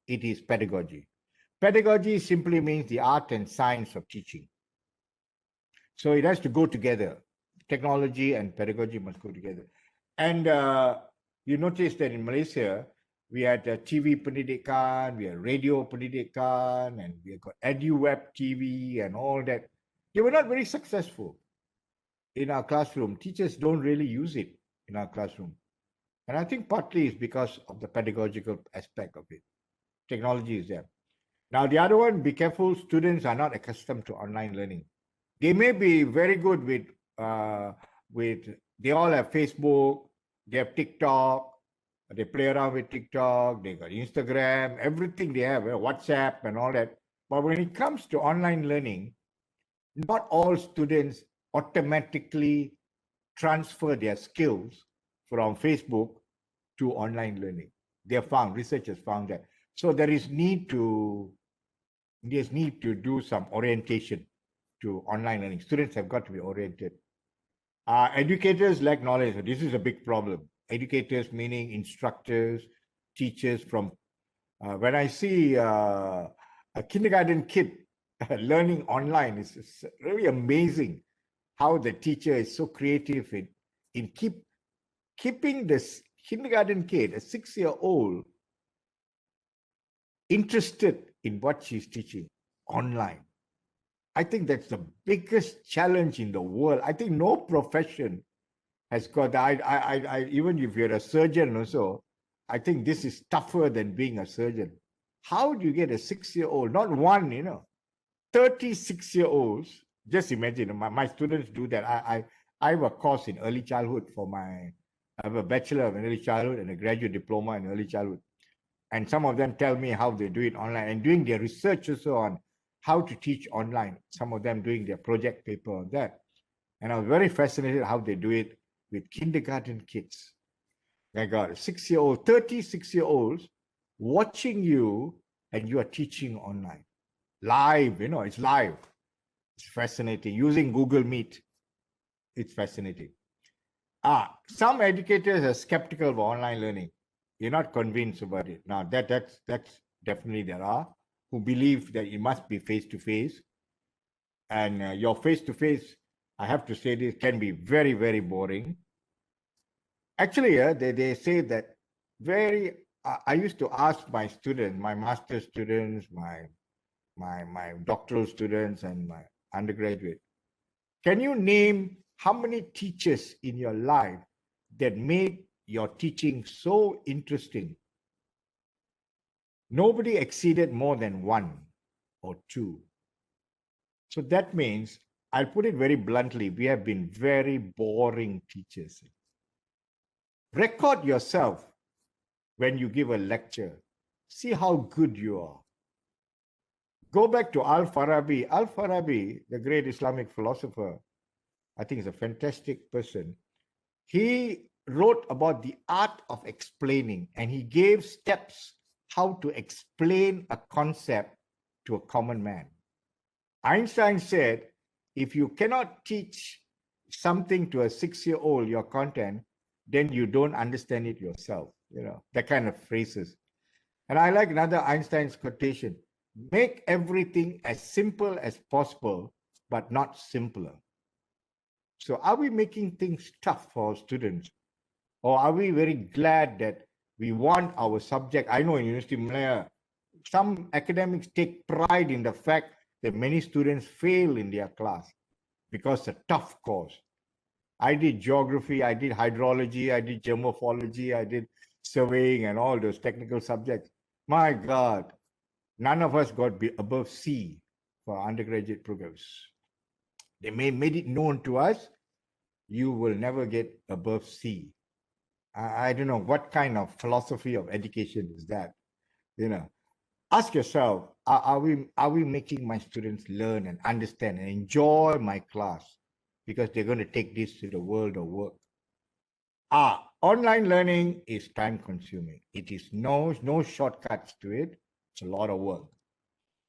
It is pedagogy. Pedagogy simply means the art and science of teaching. So it has to go together. Technology and pedagogy must go together. And you notice that in Malaysia, we had TV Pendidikan, we had Radio Pendidikan, and we got EduWeb TV and all that. They were not very successful in our classroom. Teachers don't really use it in our classroom. And I think partly it's because of the pedagogical aspect of it. Technology is there. Now, the other one, be careful, students are not accustomed to online learning. They may be very good with they all have Facebook, they have TikTok, they play around with TikTok, they got Instagram, everything they have, WhatsApp and all that. But when it comes to online learning, not all students automatically transfer their skills from Facebook to online learning. Researchers found that. So there's need to do some orientation to online learning. Students have got to be oriented. Educators lack knowledge. This is a big problem. Educators, meaning instructors, teachers from, when I see a kindergarten kid learning online, it's really amazing how the teacher is so creative in keeping this kindergarten kid, a 6-year-old, interested in what she's teaching online. I think that's the biggest challenge in the world. I think no profession has got. Even if you're a surgeon also, I think this is tougher than being a surgeon. How do you get a 6-year-old, not one, 36-year-olds? Just imagine, my students do that. I have a course in early childhood I have a bachelor of early childhood and a graduate diploma in early childhood. And some of them tell me how they do it online and doing their research also on how to teach online. Some of them doing their project paper on that. And I was very fascinated how they do it with kindergarten kids. My God, 6-year-old, 36-year-olds watching you and you are teaching online. Live, it's live. It's fascinating. Using Google Meet, it's fascinating. Some educators are skeptical of online learning. You're not convinced about it. Now that's definitely there are who believe that it must be face to face, and your face to face, I have to say this, can be very, very boring. Actually, they say that very. I used to ask my students, my master students, my doctoral students, and my undergraduate, can you name how many teachers in your life that made your teaching so interesting? Nobody exceeded more than one or two. So that means, I'll put it very bluntly, we have been very boring teachers. Record yourself when you give a lecture. See how good you are. Go back to Al-Farabi. Al-Farabi, the great Islamic philosopher, I think is a fantastic person. He wrote about the art of explaining, and he gave steps how to explain a concept to a common man. Einstein said, if you cannot teach something to a 6-year-old, your content, then you don't understand it yourself. You know, that kind of phrases. And I like another Einstein's quotation, make everything as simple as possible, but not simpler. So are we making things tough for our students? Or are we very glad that we want our subject? I know in University of Malaya, some academics take pride in the fact that many students fail in their class because it's a tough course. I did geography, I did hydrology, I did geomorphology, I did surveying and all those technical subjects. My God, none of us got above C for undergraduate programs. They made it known to us, you will never get above C. I don't know what kind of philosophy of education is that. You know, ask yourself, are we making my students learn and understand and enjoy my class because they're going to take this to the world of work? Online learning is time consuming. It is no shortcuts to it. It's a lot of work.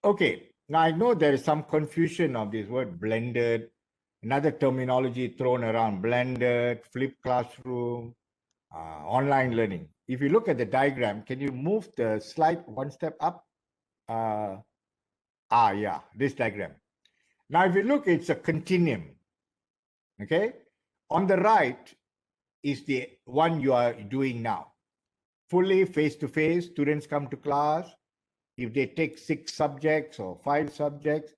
Okay, now I know there is some confusion of this word blended, another terminology thrown around, blended, flipped classroom, online learning. If you look at the diagram, can you move the slide one step up? Yeah, this diagram. Now, if you look, it's a continuum. Okay, on the right is the one you are doing now. Fully face-to-face, students come to class. If they take 6 subjects or 5 subjects,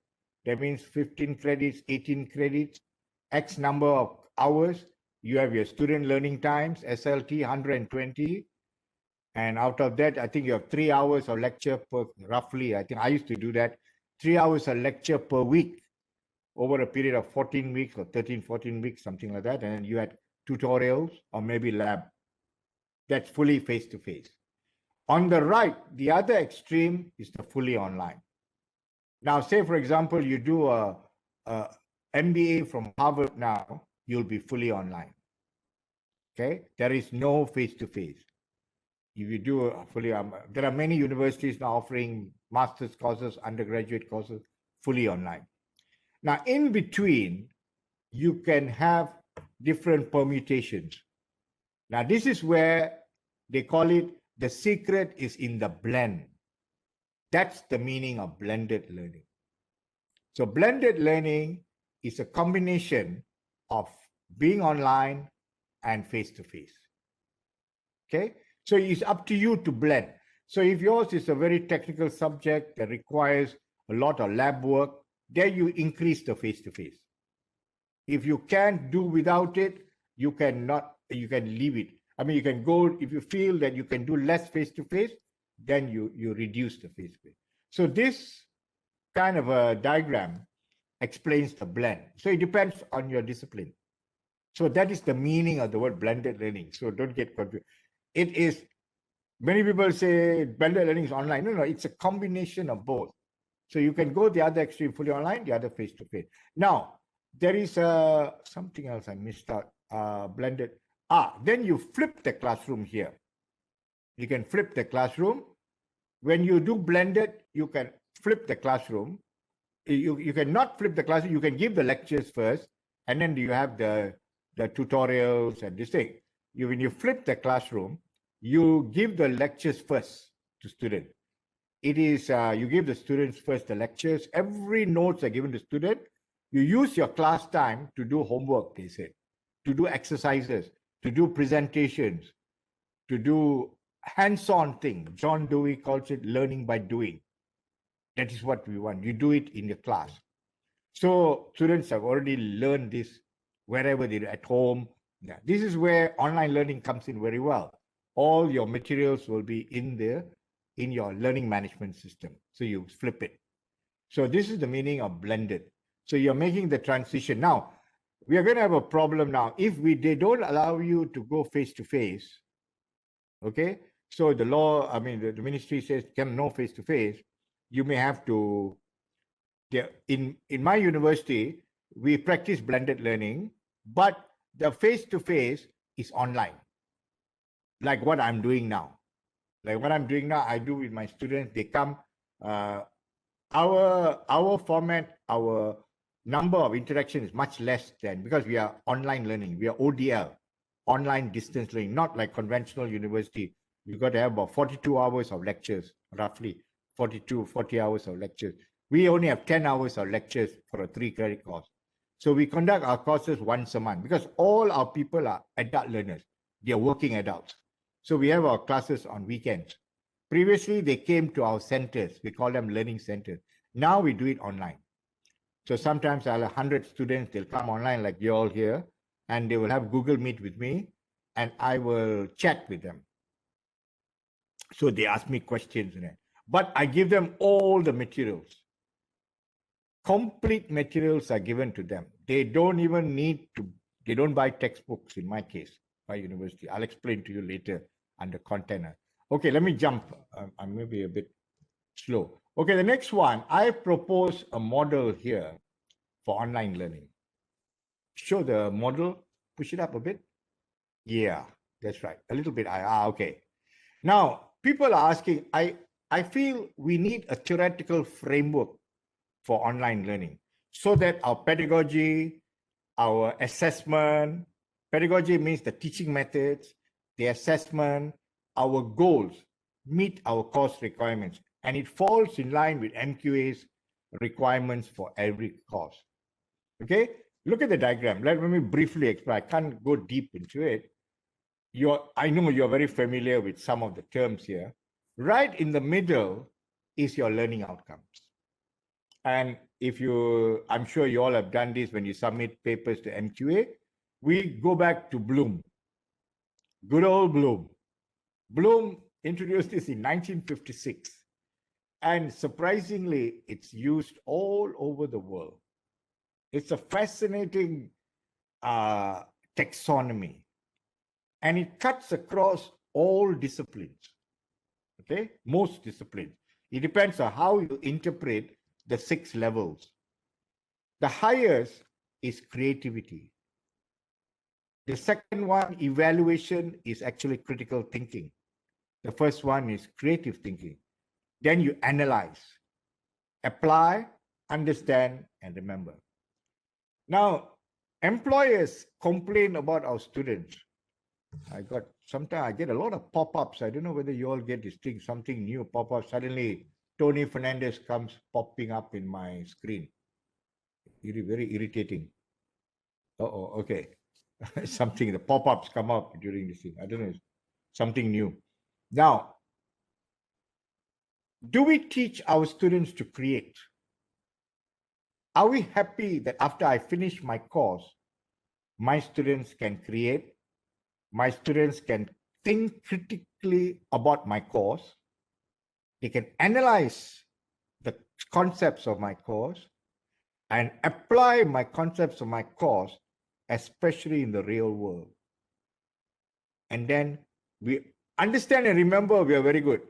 that means 15 credits, 18 credits, X number of hours. You have your student learning times, SLT 120. And out of that, I think you have 3 hours of lecture per, roughly, I think I used to do that, 3 hours of lecture per week over a period of 14 weeks or 13, 14 weeks, something like that. And then you had tutorials or maybe lab. That's fully face-to-face. On the right, the other extreme is the fully online. Now, say, for example, you do a MBA from Harvard now, you'll be fully online. Okay? There is no face-to-face. If you do a fully, there are many universities now offering master's courses, undergraduate courses, fully online. Now, in between, you can have different permutations. Now, this is where they call it, the secret is in the blend. That's the meaning of blended learning. So blended learning is a combination of being online and face-to-face. Okay? So it's up to you to blend. So if yours is a very technical subject that requires a lot of lab work, there you increase the face-to-face. If you can't do without it, you can leave it. I mean, you can go, if you feel that you can do less face-to-face, then you reduce the face-to-face. So this kind of a diagram explains the blend. So it depends on your discipline. So that is the meaning of the word blended learning. So don't get confused. It is, many people say blended learning is online. No, it's a combination of both. So you can go the other extreme, fully online, the other face-to-face. Now, there is something else I missed out, blended. Then you flip the classroom here. You can flip the classroom. When you do blended, you can flip the classroom. You can not flip the classroom. You can give the lectures first, and then you have the tutorials and this thing. When you flip the classroom, you give the lectures first to students. It is, you give the students first the lectures. Every notes are given to student. You use your class time to do homework, they said, to do exercises, to do presentations, to do hands-on thing. John Dewey calls it learning by doing. That is what we want. You do it in your class. So students have already learned this wherever they're at home. Yeah. This is where online learning comes in very well. All your materials will be in there in your learning management system. So you flip it. So this is the meaning of blended. So you're making the transition. Now, we are going to have a problem now. If they don't allow you to go face-to-face, okay? So the law, I mean, the ministry says no face-to-face. You may have to, in my university, we practice blended learning, but the face-to-face is online, like what I'm doing now. Like what I'm doing now, I do with my students. They come, our format, our number of interaction is much less than, because we are online learning. We are ODL, online distance learning, not like conventional university. You got to have about 42 hours of lectures, roughly 40 hours of lectures. We only have 10 hours of lectures for a 3-credit course. So we conduct our courses once a month because all our people are adult learners. They are working adults. So we have our classes on weekends. Previously, they came to our centers. We call them learning centers. Now we do it online. So sometimes I'll have 100 students. They'll come online like you all here, and they will have Google Meet with me, and I will chat with them. So they ask me questions, but I give them all the materials. Complete materials are given to them. They don't even need to, they don't buy textbooks in my case, by university. I'll explain to you later under content. Okay, let me jump. I'm maybe a bit slow. Okay, the next one, I propose a model here for online learning. Show the model, push it up a bit. Yeah, that's right. A little bit. Okay. Now, people are asking, I feel we need a theoretical framework for online learning so that our pedagogy, our assessment, pedagogy means the teaching methods, the assessment, our goals meet our course requirements, and it falls in line with MQA's requirements for every course. Okay, look at the diagram. Let me briefly explain. I can't go deep into it. I know you're very familiar with some of the terms here. Right in the middle is your learning outcomes. And I'm sure you all have done this when you submit papers to MQA. We go back to Bloom. Good old Bloom. Bloom introduced this in 1956. And surprisingly, it's used all over the world. It's a fascinating taxonomy. And it cuts across all disciplines. Okay, most disciplines. It depends on how you interpret the 6 levels. The highest is creativity. The second one, evaluation, is actually critical thinking. The first one is creative thinking. Then you analyze, apply, understand, and remember. Now, employers complain about our students. Sometimes I get a lot of pop-ups. I don't know whether you all get this thing, something new pop-up. Suddenly, Tony Fernandez comes popping up in my screen. Very irritating. Okay. Something, the pop-ups come up during this thing. I don't know, something new. Now, do we teach our students to create? Are we happy that after I finish my course, my students can create? My students can think critically about my course. They can analyze the concepts of my course and apply my concepts of my course, especially in the real world. And then we understand and remember, we are very good.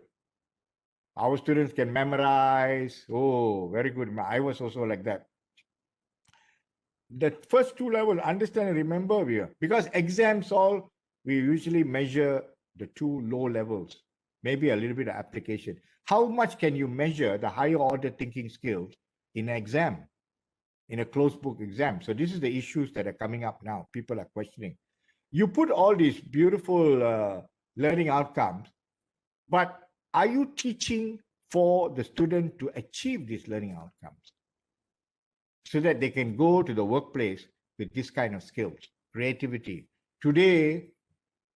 Our students can memorize. Oh, very good. I was also like that. The first 2 levels, understand and remember, because exams we usually measure the 2 low levels, maybe a little bit of application. How much can you measure the higher order thinking skills in an exam, in a closed book exam? So this is the issues that are coming up now. People are questioning. You put all these beautiful learning outcomes, but are you teaching for the student to achieve these learning outcomes so that they can go to the workplace with this kind of skills? Creativity. Today,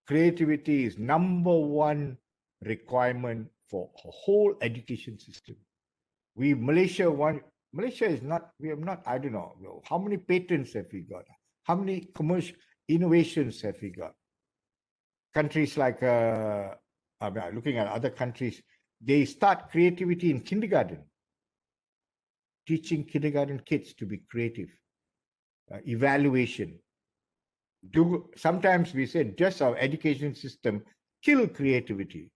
creativity is number one requirement for a whole education system. Malaysia is not, we have not, I don't know, how many patents have we got? How many commercial innovations have we got? Countries like, looking at other countries, they start creativity in kindergarten, teaching kindergarten kids to be creative. Evaluation. Sometimes we say, just our education system kill creativity.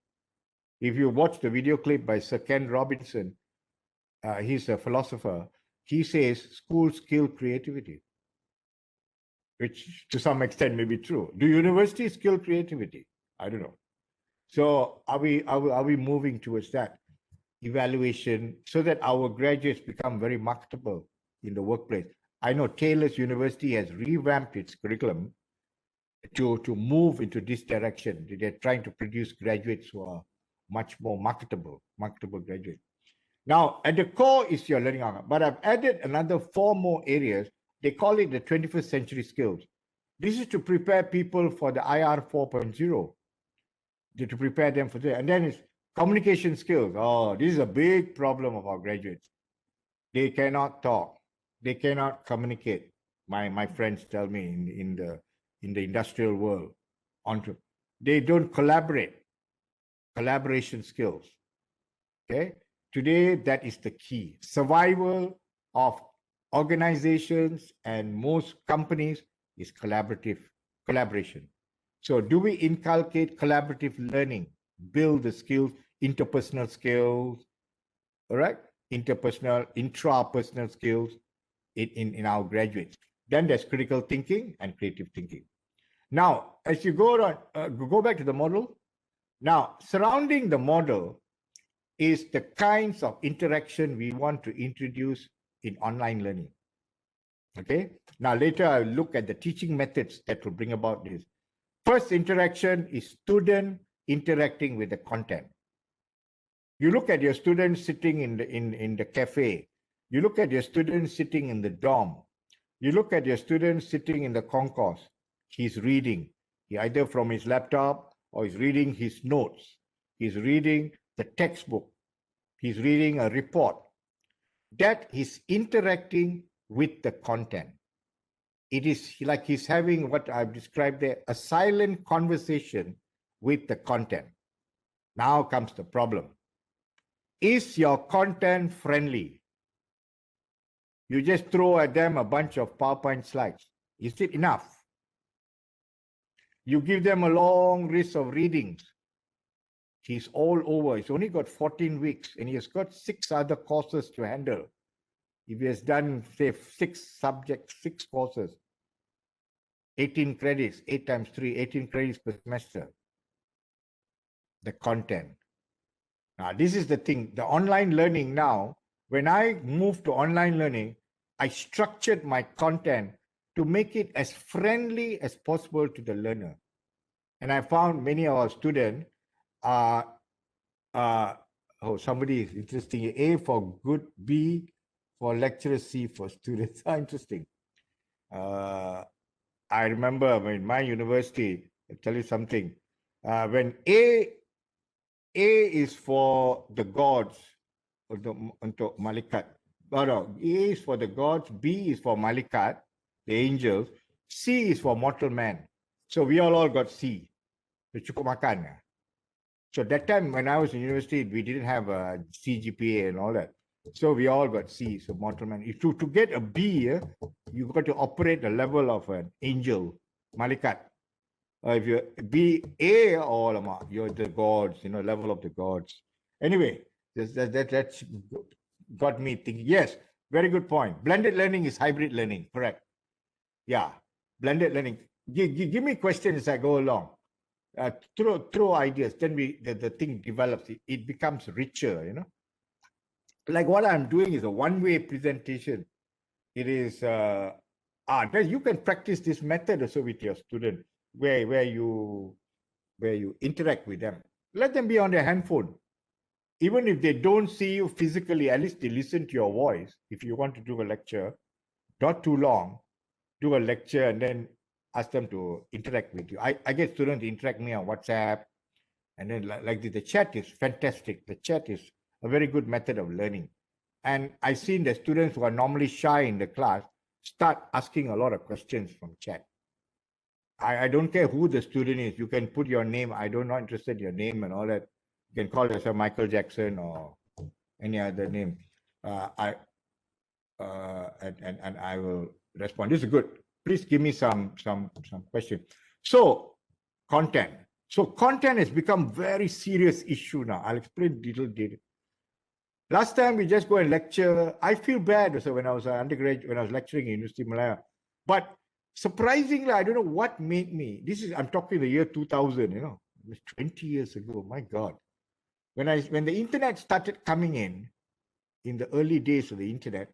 If you watch the video clip by Sir Ken Robinson, he's a philosopher, he says schools kill creativity, which to some extent may be true. Do universities kill creativity? I don't know. So are we moving towards that evaluation so that our graduates become very marketable in the workplace? I know Taylor's University has revamped its curriculum to move into this direction. They're trying to produce graduates who are much more marketable graduates. Now, at the core is your learning outcome, but I've added another 4 more areas. They call it the 21st century skills. This is to prepare people for the IR 4.0, to prepare them for that. And then it's communication skills. Oh, this is a big problem of our graduates. They cannot talk. They cannot communicate. My friends tell me in the industrial world, they don't collaborate. Collaboration skills. Okay. Today, that is the key. Survival of organizations and most companies is collaboration. So do we inculcate collaborative learning, build the skills, interpersonal skills, all right? Interpersonal, intrapersonal skills in our graduates. Then there's critical thinking and creative thinking. Now, as you go back to the model. Now, surrounding the model is the kinds of interaction we want to introduce in online learning. Okay. Now, later I'll look at the teaching methods that will bring about this. First interaction is student interacting with the content. You look at your students sitting in the cafe. You look at your students sitting in the dorm. You look at your students sitting in the concourse. He's reading. He either from his laptop or he's reading his notes. He's reading the textbook. He's reading a report. That is interacting with the content. It is like he's having what I've described there, a silent conversation with the content. Now comes the problem. Is your content friendly? You just throw at them a bunch of PowerPoint slides. Is it enough? You give them a long list of readings. He's all over. He's only got 14 weeks and he has got 6 other courses to handle. If he has done, say, 6 subjects, 6 courses, 18 credits, 8 times 3, 18 credits per semester. The content. Now, this is the thing. The online learning now, when I moved to online learning, I structured my content to make it as friendly as possible to the learner. And I found many of our students somebody is interesting. A for good, B for lecturer, C for students. Interesting. I remember in my university, I'll tell you something. When A is for the gods, untuk malaikat. No, A is for the gods, B is for malaikat, the angels, C is for mortal man. So we all got C. Cukup makan. So that time when I was in university, we didn't have a CGPA and all that. So we all got C, so mortal man. If to get a B, you've got to operate the level of an angel, malaikat. If you be A, you're the gods, level of the gods. Anyway, that's got me thinking. Yes, very good point. Blended learning is hybrid learning, correct? Yeah, blended learning. Give me questions as I go along. Throw ideas, then the thing develops. It becomes richer, Like what I'm doing is a one-way presentation. It is you can practice this method also with your student, where you where you interact with them. Let them be on their handphone. Even if they don't see you physically, at least they listen to your voice. If you want to do a lecture, not too long, do a lecture and then ask them to interact with you. I get students to interact with me on WhatsApp, and then like the chat is fantastic. The chat is a very good method of learning. And I've seen the students who are normally shy in the class start asking a lot of questions from chat. I don't care who the student is. You can put your name. I don't not interested in your name and all that. You can call yourself Michael Jackson or any other name. And I will respond. This is good. Please give me some questions. So content. So content has become very serious issue now. I'll explain little detail. Last time we just go and lecture. I feel bad. So when I was an undergraduate, when I was lecturing in University of Malaya, but surprisingly, I don't know what made me. I'm talking the year 2000. It was 20 years ago. My God, when the internet started coming in the early days of the internet,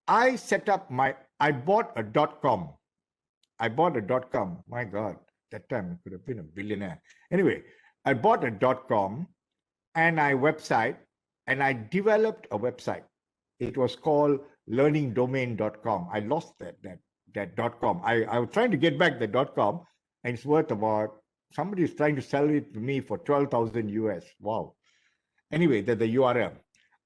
I set up I bought a .com. My God, that time I could have been a billionaire. Anyway, I bought a .com and and I developed a website. It was called learningdomain.com. I lost that .com. I was trying to get back the .com, and it's worth about, somebody is trying to sell it to me for 12,000 US. Wow. Anyway, the URL.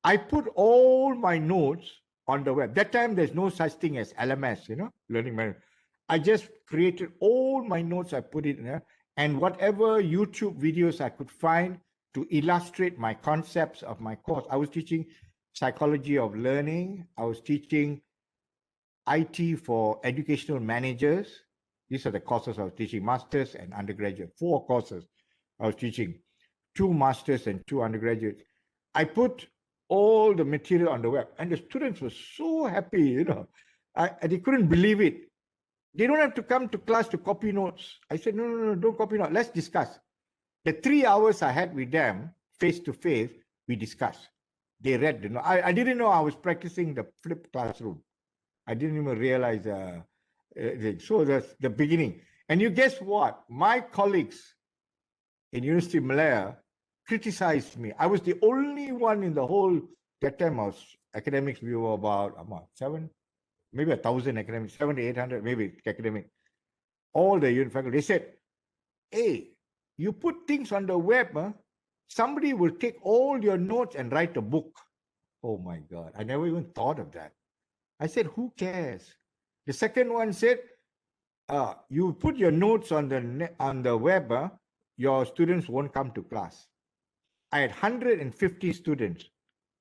I put all my notes on the web. That time, there's no such thing as LMS, learning management. I just created all my notes. I put it in there, and whatever YouTube videos I could find to illustrate my concepts of my course. I was teaching psychology of learning. I was teaching IT for educational managers. These are the courses I was teaching, masters and undergraduate. 4 courses I was teaching, 2 masters and 2 undergraduates. I put all the material on the web, and the students were so happy, they couldn't believe it. They don't have to come to class to copy notes. I said, no, don't copy notes. Let's discuss. The 3 hours I had with them, face to face, we discussed. They read the note. I didn't know I was practicing the flipped classroom. I didn't even realize. So that's the beginning. And you guess what? My colleagues in University of Malaya criticized me. I was the only one in the whole, that time I was academics, we were about 1,000 academics, 700 to 800, maybe academic. All the faculty, they said, hey, you put things on the web, somebody will take all your notes and write a book. Oh my God, I never even thought of that. I said, who cares? The second one said, you put your notes on the web, your students won't come to class. I had 150 students,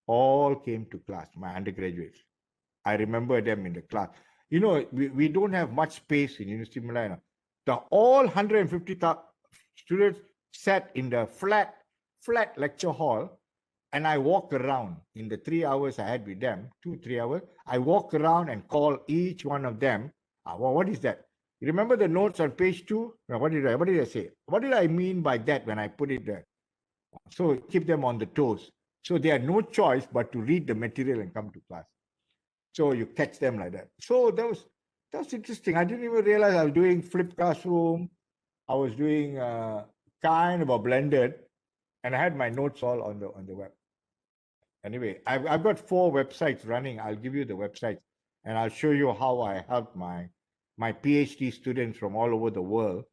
all came to class, my undergraduates. I remember them in the class. We don't have much space in University of Malaya. All 150 students sat in the flat lecture hall, and I walked around in the 3 hours I had with them, 2-3 hours. I walked around and called each one of them. Well, what is that? You remember the notes on page 2? What did I say? What did I mean by that when I put it there? So keep them on the toes. So they had no choice but to read the material and come to class. So you catch them like that. So that was interesting. I didn't even realize I was doing flipped classroom. I was doing kind of a blended, and I had my notes all on the web. Anyway, I've got 4 websites running. I'll give you the websites, and I'll show you how I helped my PhD students from all over the world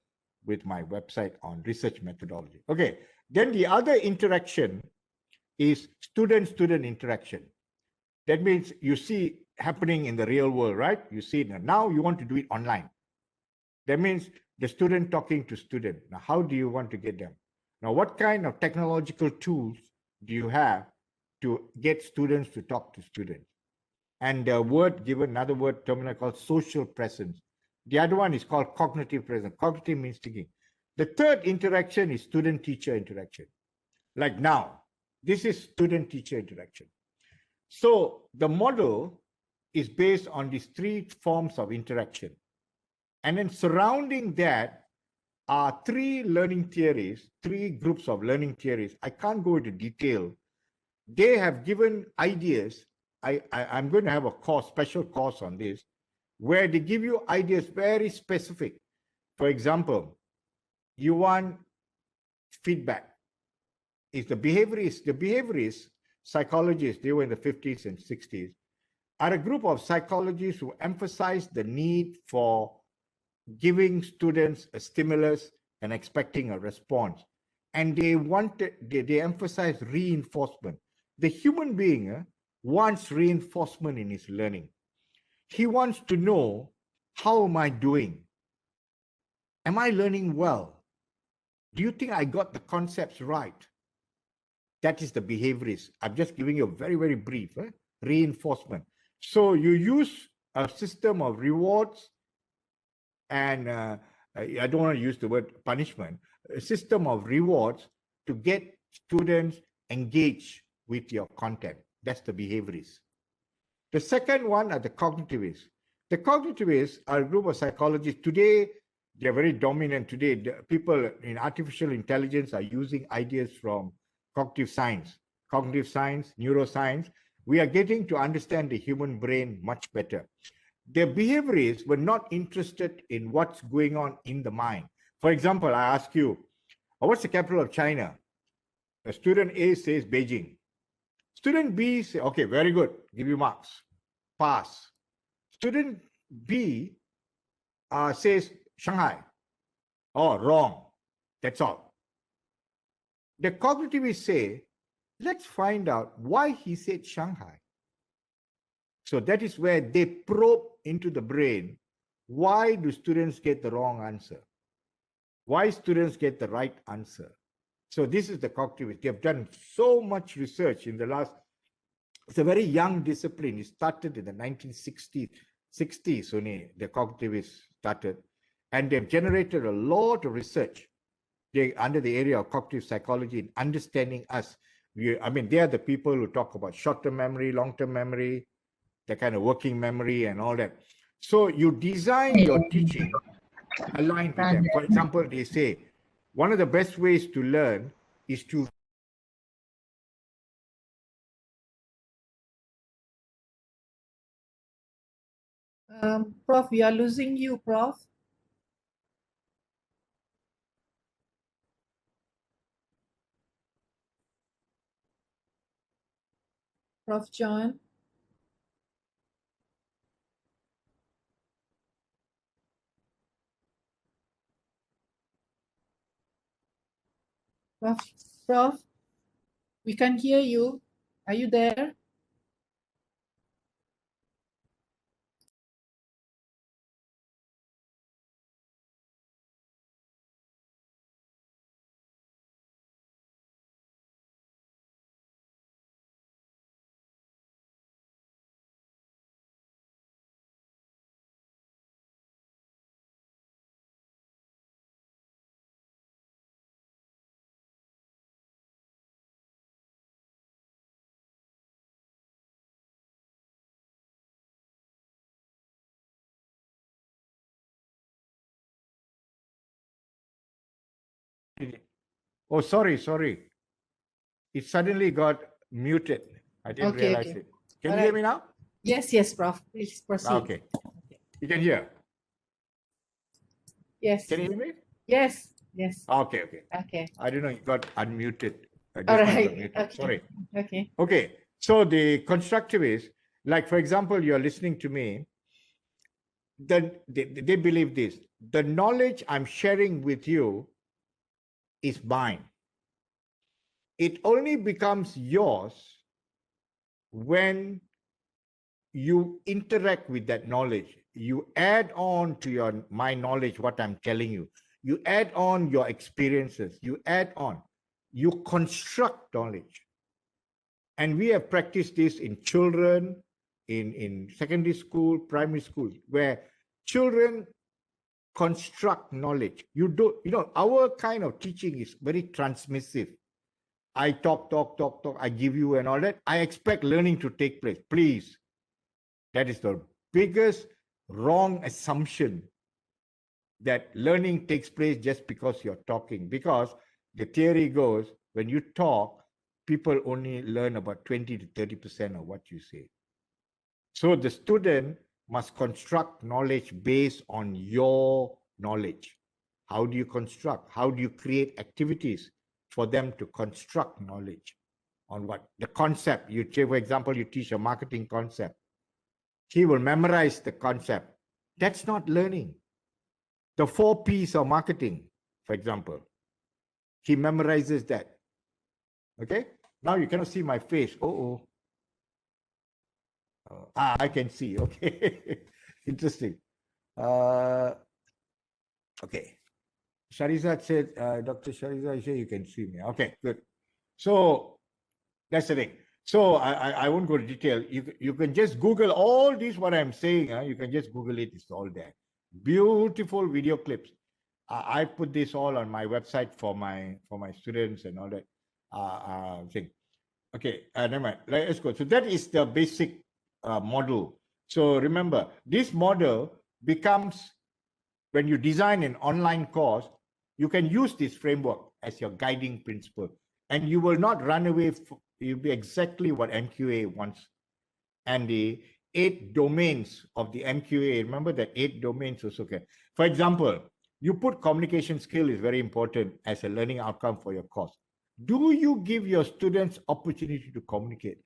with my website on research methodology. Okay, then the other interaction is student-student interaction. That means you see happening in the real world, right? You see it now. You want to do it online. That means the student talking to student. Now, how do you want to get them? Now, what kind of technological tools do you have to get students to talk to students? And the word given, another word terminal called social presence. The other one is called cognitive presence. Cognitive means thinking. The third interaction is student-teacher interaction. Like now, this is student-teacher interaction. So the model is based on these 3 forms of interaction. And then surrounding that are 3 learning theories, 3 groups of learning theories. I can't go into detail. They have given ideas. I'm going to have a special course on this, where they give you ideas very specific. For example, you want feedback is the behaviorists, psychologists, they were in the 50s and 60s, are a group of psychologists who emphasize the need for giving students a stimulus and expecting a response. And they emphasize reinforcement. The human being wants reinforcement in his learning. He wants to know, how am I doing? Am I learning well? Do you think I got the concepts right? That is the behaviorist. I'm just giving you a very, very brief reinforcement. So you use a system of rewards and I don't want to use the word punishment, a system of rewards to get students engaged with your content. That's the behaviorists. The second one are the cognitivists. The cognitivists are a group of psychologists. Today, they're very dominant. Today, the people in artificial intelligence are using ideas from cognitive science, neuroscience. We are getting to understand the human brain much better. The behaviorists were not interested in what's going on in the mind. For example, I ask you, what's the capital of China? Student A says Beijing. Student B says, okay, very good, give you marks, pass. Student B says Shanghai. Oh, wrong. That's all. The cognitivists say, let's find out why he said Shanghai. So that is where they probe into the brain. Why do students get the wrong answer? Why students get the right answer? So this is the cognitivists. They have done so much research in the last, it's a very young discipline. It started in the 1960s only, the cognitivists started. And they've generated a lot of research under the area of cognitive psychology in understanding us. They are the people who talk about short-term memory, long-term memory, the kind of working memory and all that. So you design your teaching aligned with them. For example, they say, one of the best ways to learn is to Prof, we are losing you, Prof. Prof. John. Prof, we can't hear you. Are you there? Oh, sorry. It suddenly got muted. I didn't realize it. Can you hear me now? Yes, Prof. Please proceed. Okay. You can hear? Yes. Can you hear me? Yes. Okay. Okay. I don't know, it got unmuted. All right. Okay. Sorry. Okay. Okay. So the constructivists, like for example, you're listening to me, they believe this. The knowledge I'm sharing with you is mine. It only becomes yours when you interact with that knowledge. You add on to my knowledge what I'm telling you. You add on your experiences. You add on. You construct knowledge. And we have practiced this in children, in secondary school, primary school, where children construct knowledge. Our kind of teaching is very transmissive. I talk, I give you and all that. I expect learning to take place. Please. That is the biggest wrong assumption, that learning takes place just because you're talking. Because the theory goes, when you talk, people only learn about 20 to 30% of what you say. So the student must construct knowledge based on your knowledge. How do you construct? How do you create activities for them to construct knowledge on what the concept. You, for example, you teach a marketing concept. He will memorize the concept. That's not learning. The 4 P's of marketing, for example, he memorizes that. Okay. Now you cannot see my face. I can see. Okay. Interesting. Okay. Sharizad said, Dr. Sharizad said you can see me. Okay, good. So that's the thing. So I won't go to detail. You can just Google all this what I'm saying. You can just Google it. It's all there. Beautiful video clips. I put this all on my website for my students and all that thing. Okay, never mind. Let's go. So that is the basic model. So remember, this model becomes, when you design an online course, you can use this framework as your guiding principle, and you will not run away. You'll be exactly what MQA wants. And the 8 domains of the MQA, remember that 8 domains also okay. For example, you put communication skill is very important as a learning outcome for your course. Do you give your students opportunity to communicate?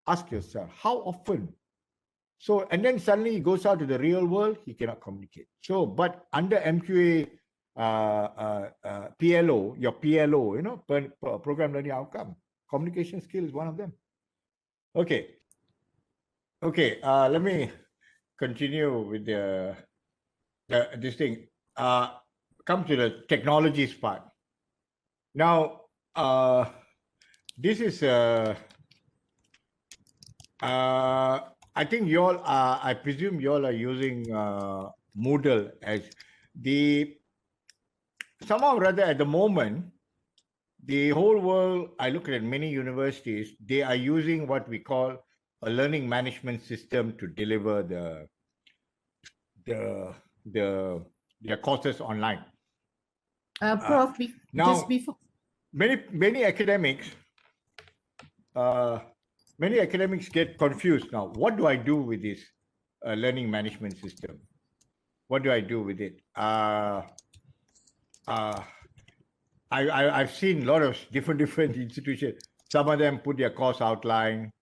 Ask yourself, how often? So, and then suddenly he goes out to the real world, he cannot communicate. So, but under MQA, PLO, your PLO, you know, program learning outcome, communication skill is one of them. Okay. Okay, let me continue with this thing. Come to the technologies part. Now, this is I think you all I presume you all are using Moodle as the somehow or other at the moment. The whole world, I look at many universities, they are using what we call a learning management system to deliver their courses online. Prof, now, just before many academics get confused now. What do I do with this learning management system? What do I do with it? I've seen a lot of different institutions. Some of them put their course outline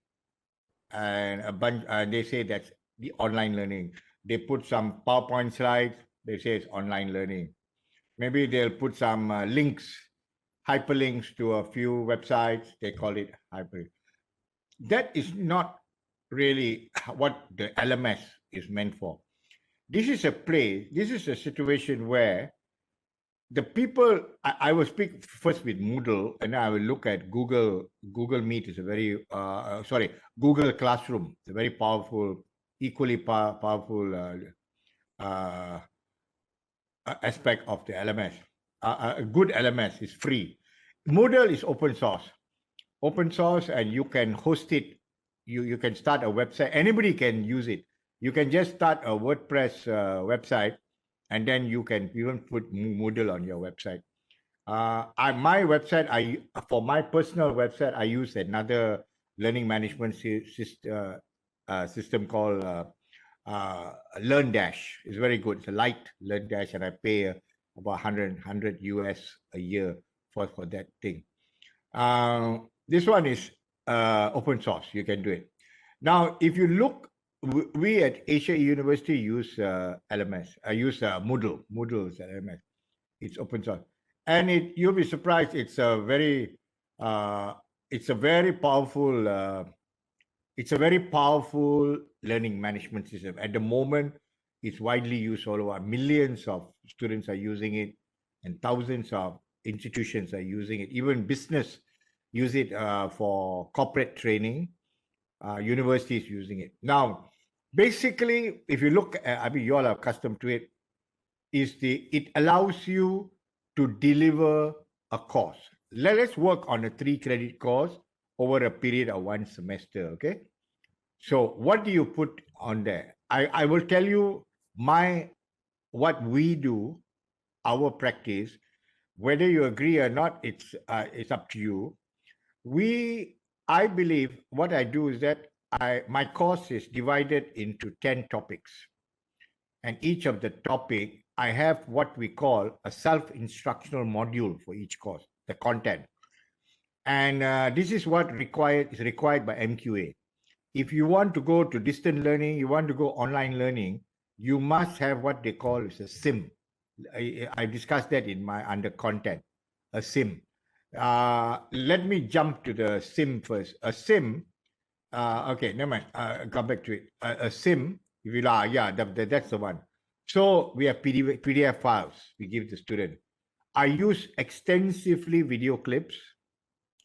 and a bunch, they say that's the online learning. They put some PowerPoint slides. They say it's online learning. Maybe they'll put some links, hyperlinks to a few websites. They call it hyper. That is not really what the LMS is meant for. This is a situation where the people, I will speak first with Moodle, and I will look at Google Meet is a very, Google Classroom. It's a very powerful, equally powerful aspect of the LMS. A good LMS is free. Moodle is open source, and you can host it. You can start a website. Anybody can use it. You can just start a WordPress website, and then you can even put Moodle on your website. My website, for my personal website, I use another learning management system called LearnDash. It's very good. It's a light LearnDash, and I pay about 100 US a year for that thing. This one is open source. You can do it. Now, if you look, we at Asia University use LMS. I use Moodle. Moodle is LMS. It's open source, and you'll be surprised. It's a very powerful. It's a very powerful learning management system. At the moment, it's widely used all over. Millions of students are using it, and thousands of institutions are using it. Even business use it for corporate training. Universities using it. Now, basically, if you look at, I mean, you all are accustomed to it, it allows you to deliver a course. Let's work on a 3-credit course over a period of 1 semester, okay? So what do you put on there? I will tell you what we do, our practice. Whether you agree or not, it's up to you. I believe what I do is that my course is divided into 10 topics. And each of the topic, I have what we call a self-instructional module for each course. the content. And this is what is required by MQA. If you want to go to distant learning, you want to go online learning, you must have what they call is a SIM. I discussed that in my under content, a SIM. Let me jump to the SIM first. A SIM, okay, never mind. Come back to it. A SIM, if you like, yeah, that's the one. So we have PDF files we give the student. I use extensively video clips,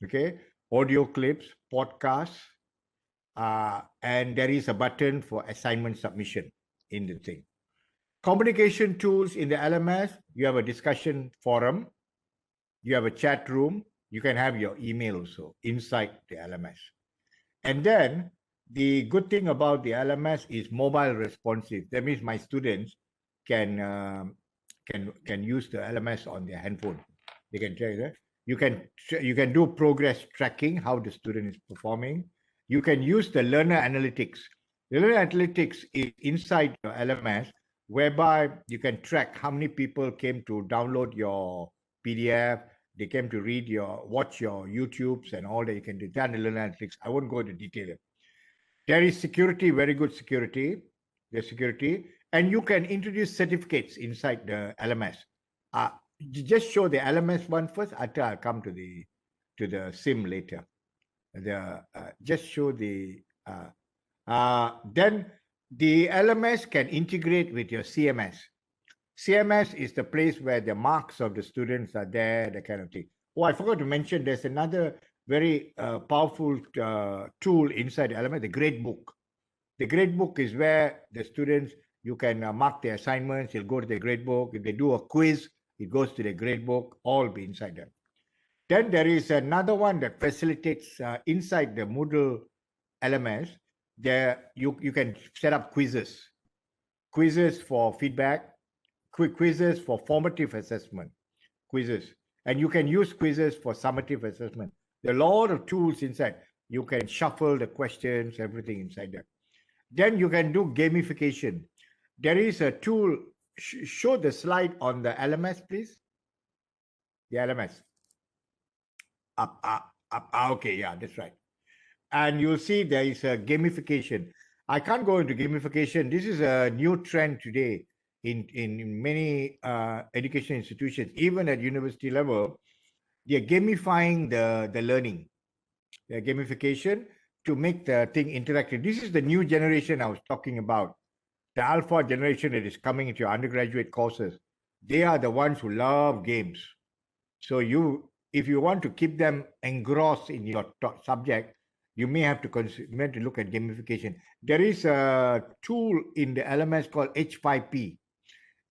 okay, audio clips, podcasts, and there is a button for assignment submission in the thing. Communication tools in the LMS, you have a discussion forum, you have a chat room, you can have your email also inside the LMS. And then the good thing about the LMS is mobile responsive. That means my students can use the LMS on their handphone. They can check that. You can do progress tracking, how the student is performing. You can use the learner analytics. The learner analytics is inside your LMS, whereby you can track how many people came to download your PDF, they came to watch your YouTubes and all that. You can do that in learner analytics. I won't go into detail. There is security, very good security. There's security, and you can introduce certificates inside the LMS. Just show the LMS one first. After I'll come to the SIM later. Just show the then the LMS can integrate with your CMS. CMS is the place where the marks of the students are there, that kind of thing. Oh, I forgot to mention there's another very powerful tool inside the LMS, the grade book. The grade book is where the students, you can mark their assignments, you'll go to the grade book. If they do a quiz, it goes to the grade book, all be inside there. Then there is another one that facilitates inside the Moodle LMS. There you can set up quizzes for feedback, quizzes for formative assessment, quizzes. And you can use quizzes for summative assessment. There are a lot of tools inside. You can shuffle the questions, everything inside there. Then you can do gamification. There is a tool, show the slide on the LMS, please. The LMS. Up. Okay, yeah, that's right. And you'll see there is a gamification. I can't go into gamification. This is a new trend today in many education institutions, even at university level. They're gamifying the learning, the gamification to make the thing interactive. This is the new generation I was talking about, the alpha generation that is coming into your undergraduate courses. They are the ones who love games. So if you want to keep them engrossed in your subject, you may have to look at gamification. There is a tool in the LMS called H5P,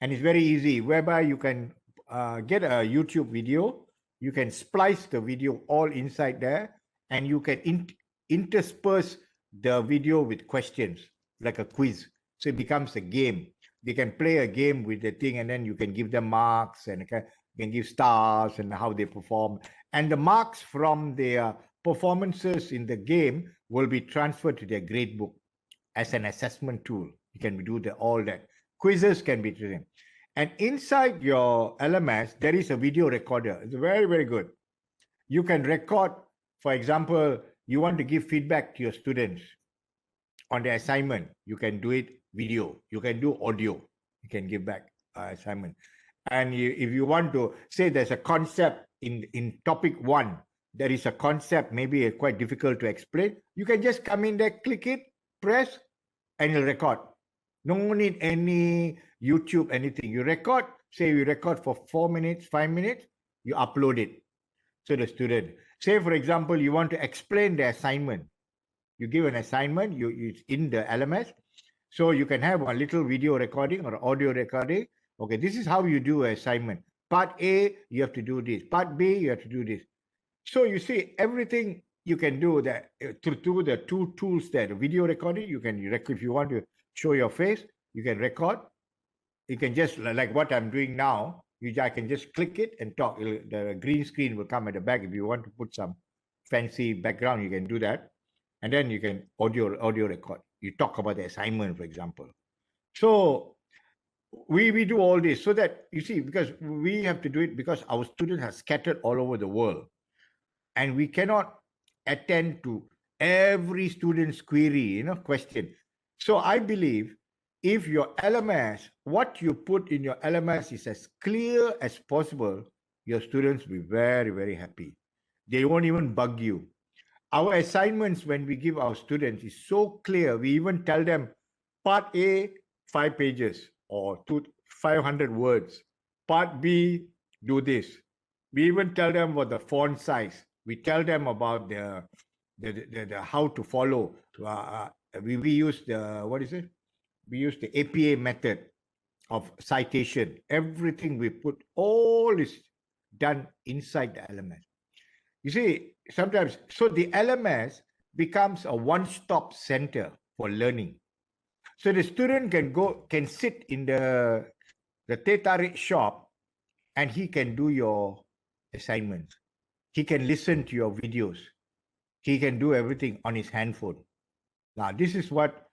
and it's very easy, whereby you can get a YouTube video, you can splice the video all inside there, and you can intersperse the video with questions, like a quiz. So it becomes a game. They can play a game with the thing, and then you can give them marks, and you can give stars and how they perform. And the marks from their performances in the game will be transferred to their grade book as an assessment tool. You can do all that. Quizzes can be done. And inside your LMS, there is a video recorder. It's very, very good. You can record, for example, you want to give feedback to your students on the assignment. You can do it video. You can do audio. You can give back assignment. And if you want to say there's a concept in topic 1, there is a concept, maybe quite difficult to explain, you can just come in there, click it, press, and you'll record. No need any YouTube, anything. You record, say you record for 4 minutes, 5 minutes, you upload it to the student. Say, for example, you want to explain the assignment. You give an assignment, it's in the LMS. So you can have a little video recording or audio recording. Okay, this is how you do an assignment. Part A, you have to do this. Part B, you have to do this. So you see, everything you can do that through the two tools there. The video recording, you can record. If you want to show your face, you can record. You can just, like what I'm doing now, I can just click it and talk. The green screen will come at the back. If you want to put some fancy background, you can do that. And then you can audio record. You talk about the assignment, for example. So we do all this so that, you see, because we have to do it because our students are scattered all over the world, and we cannot attend to every student's query, question. So I believe if your LMS, what you put in your LMS is as clear as possible, your students will be very, very happy. They won't even bug you. Our assignments, when we give our students, is so clear. We even tell them part A, 5 pages or 500 words. Part B, do this. We even tell them about the font size. We tell them about the how to follow. We use the, what is it? We use the APA method of citation. Everything we put, all is done inside the LMS. You see, sometimes, so the LMS becomes a one-stop center for learning. So the student can sit in the Tarikh shop, and he can do your assignments. He can listen to your videos. He can do everything on his handphone. Now, this is what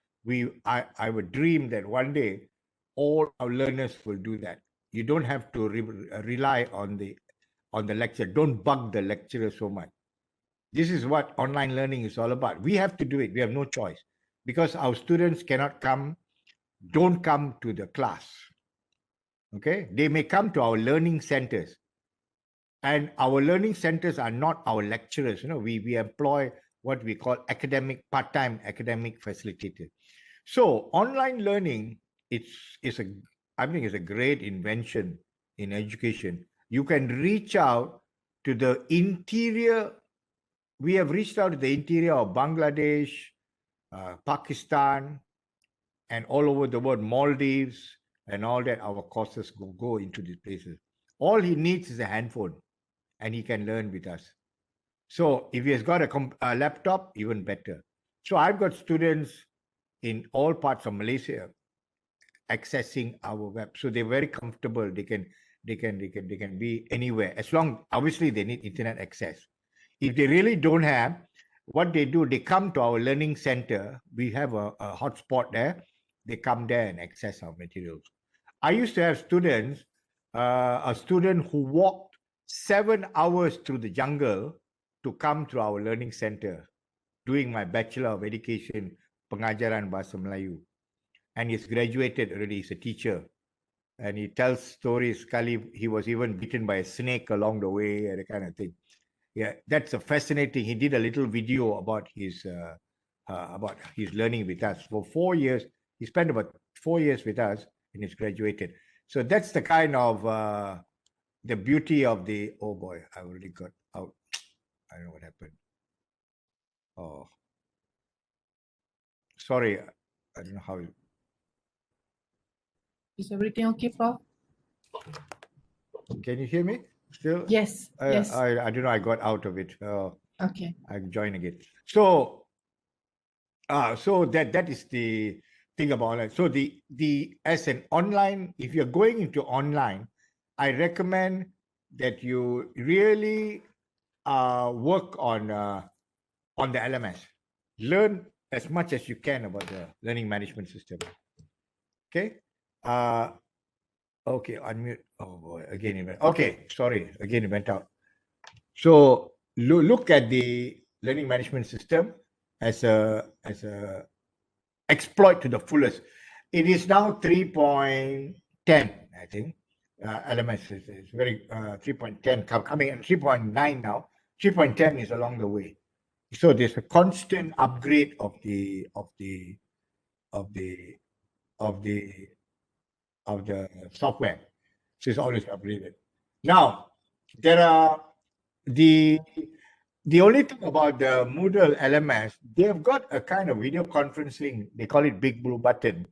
I would dream that one day all our learners will do that. You don't have to rely on the lecture. Don't bug the lecturer so much. This is what online learning is all about. We have to do it. We have no choice because our students don't come to the class. Okay, they may come to our learning centers, and our learning centers are not our lecturers. We employ what we call part-time academic facilitators. So online learning, I think it's a great invention in education. You can reach out to the interior. We have reached out to the interior of Bangladesh, Pakistan, and all over the world, Maldives, and all that. Our courses go into these places. All he needs is a handphone, and he can learn with us. So if he has got a laptop, even better. So I've got students in all parts of Malaysia accessing our web, so they're very comfortable. They can be anywhere, as long, obviously they need internet access. If they really don't have, what they do, they come to our learning center. We have a hotspot there. They come there and access our materials. I used to have students, a student who walked 7 hours through the jungle to come to our learning center, doing my Bachelor of Education, Pengajaran Bahasa Melayu. And he's graduated already, he's a teacher. And he tells stories. Kali, he was even bitten by a snake along the way, and that kind of thing. Yeah, that's a fascinating. He did a little video about his learning with us for 4 years. He spent about 4 years with us, and he's graduated. So that's the kind of the beauty of the. Oh boy, I already got out. I don't know what happened. Oh, sorry, I don't know how. Is everything okay, Prof? Can you hear me still? Yes. Yes. I don't know. I got out of it. Okay. I'm joining it. So, so that is the thing about online. So the as an online, if you're going into online, I recommend that you really work on the LMS. Learn as much as you can about the learning management system. Okay. Okay, unmute. Oh boy, again it went. Okay, sorry, again it went out. So look at the learning management system as a exploit to the fullest. It is now 3.10, I think. LMS is very 3.10 coming, and 3.9 now. 3.10 is along the way. So there's a constant upgrade of the software. So it's always upgraded. Now, there are the only thing about the Moodle LMS, they've got a kind of video conferencing. They call it Big Blue Button.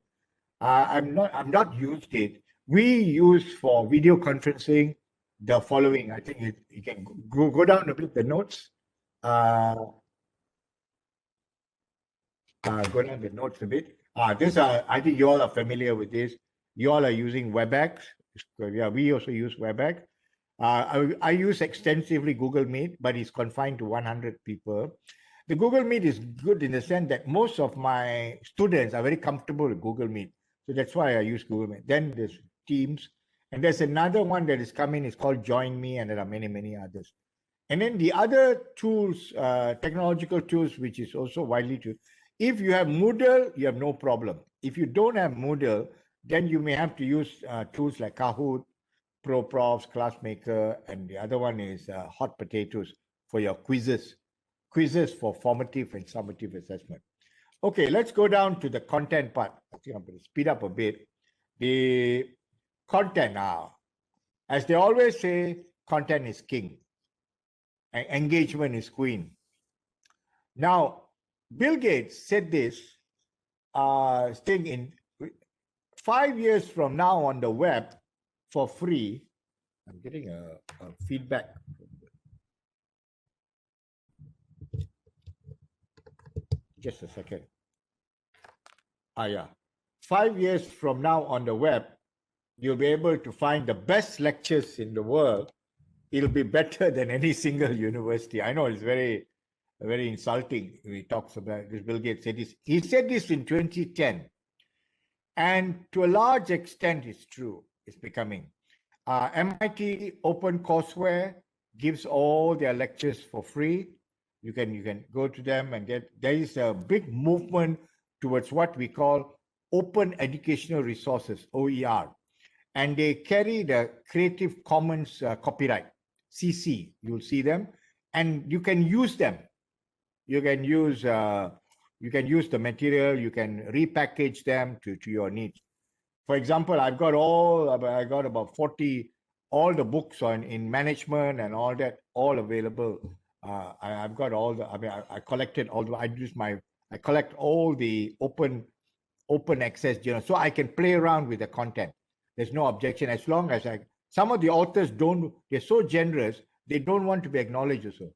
I'm not used it. We use for video conferencing the following. I think you can go down a bit the notes. Go down the notes a bit. This I think you all are familiar with this. You all are using WebEx. Yeah, we also use WebEx. I use extensively Google Meet, but it's confined to 100 people. The Google Meet is good in the sense that most of my students are very comfortable with Google Meet. So that's why I use Google Meet. Then there's Teams. And there's another one that is coming. It's called Join Me. And there are many, many others. And then the other tools, technological tools, which is also widely used. If you have Moodle, you have no problem. If you don't have Moodle, then you may have to use tools like Kahoot, Prof, Classmaker, and the other one is Hot Potatoes for your quizzes for formative and summative assessment. Okay, let's go down to the content part. I think I'm going to speed up a bit. The content now, as they always say, content is king and engagement is queen. Now, Bill Gates said this thing in 5 years from now on the web for free. I'm getting a feedback. Just a second. Yeah. 5 years from now on the web, you'll be able to find the best lectures in the world. It'll be better than any single university. I know it's very insulting. He talks about this. Bill Gates said this. He said this in 2010. And to a large extent, it's true. It's becoming. MIT OpenCourseWare gives all their lectures for free. You can go to them and get. There is a big movement towards what we call Open Educational Resources, OER. And they carry the Creative Commons copyright, CC. You'll see them. And you can use them. You can use the material. You can repackage them to your needs. For example, I got about 40, all the books in management and all that, all available. I've got all the, I collected all the, I collect all the open access journals, so I can play around with the content. There's no objection as long as some of the authors they're so generous, they don't want to be acknowledged also.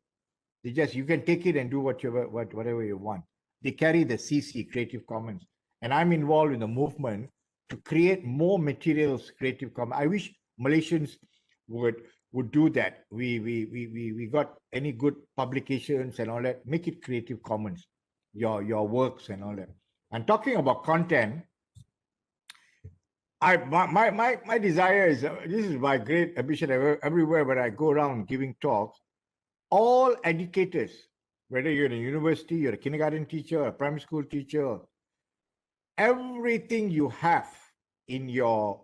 You can take it and do whatever you want. They carry the CC, Creative Commons. And I'm involved in the movement to create more materials, Creative Commons. I wish Malaysians would do that. We got any good publications and all that, make it Creative Commons, your works and all that. And talking about content, my desire is, this is my great ambition everywhere where I go around giving talks, all educators, whether you're in a university, you're a kindergarten teacher, a primary school teacher, everything you have in your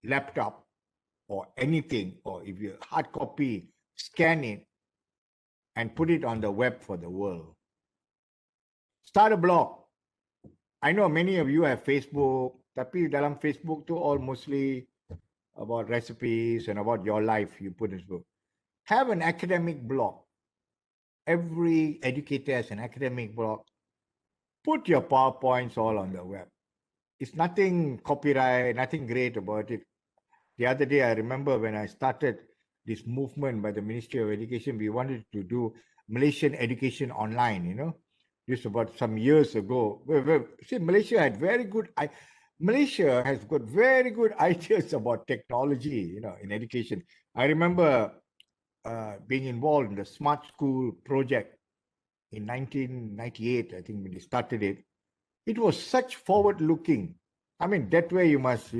laptop or anything, or if you hard copy, scan it and put it on the web for the world. Start a blog. I know many of you have Facebook, tapi dalam Facebook tu all mostly about recipes and about your life you put in this book. Have an academic blog. Every educator has an academic blog. Put your PowerPoints all on the web. It's nothing copyright, nothing great about it. The other day, I remember when I started this movement by the Ministry of Education, we wanted to do Malaysian education online, just about some years ago. See, Malaysia has got very good ideas about technology, in education. I remember being involved in the Smart School project in 1998, I think, when they started it. It was such forward-looking. I mean, that way you must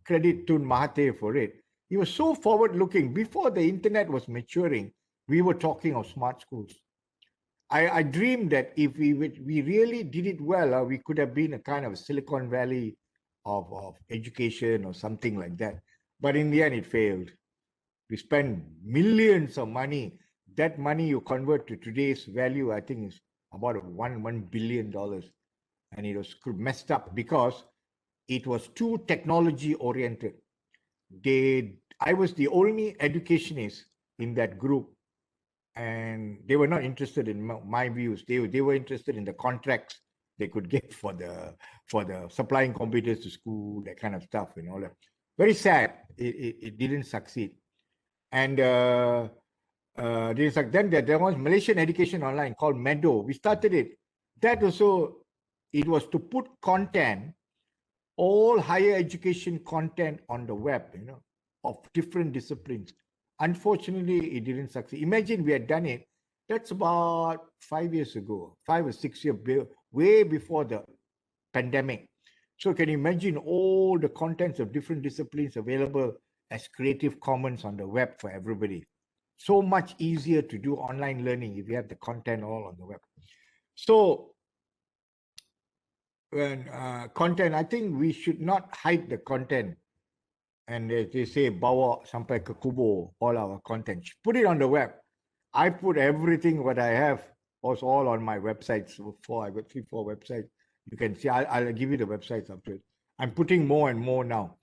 credit Tun Mahathir for it. He was so forward-looking. Before the internet was maturing, we were talking of smart schools. I dreamed that if we really did it well, we could have been a kind of a Silicon Valley of education or something like that. But in the end, it failed. We spent millions of money. That money you convert to today's value, I think, is about $1 billion. And it was messed up because it was too technology oriented. I was the only educationist in that group, and they were not interested in my views. They were interested in the contracts they could get for the supplying computers to school, that kind of stuff and all that. Very sad. It didn't succeed. And then there was Malaysian Education Online called Meadow. We started it. That also, it was to put content, all higher education content on the web, of different disciplines. Unfortunately, it didn't succeed. Imagine we had done it. That's about 5 years ago, 5 or 6 years, way before the pandemic. So can you imagine all the contents of different disciplines available as Creative Commons on the web for everybody? So much easier to do online learning if you have the content all on the web. So when content, I think we should not hide the content. And they say, bawa sampai ke kubur, all our content. Put it on the web. I put everything what I have was all on my websites. I got 3-4 websites. You can see, I'll give you the websites up to it. I'm putting more and more now.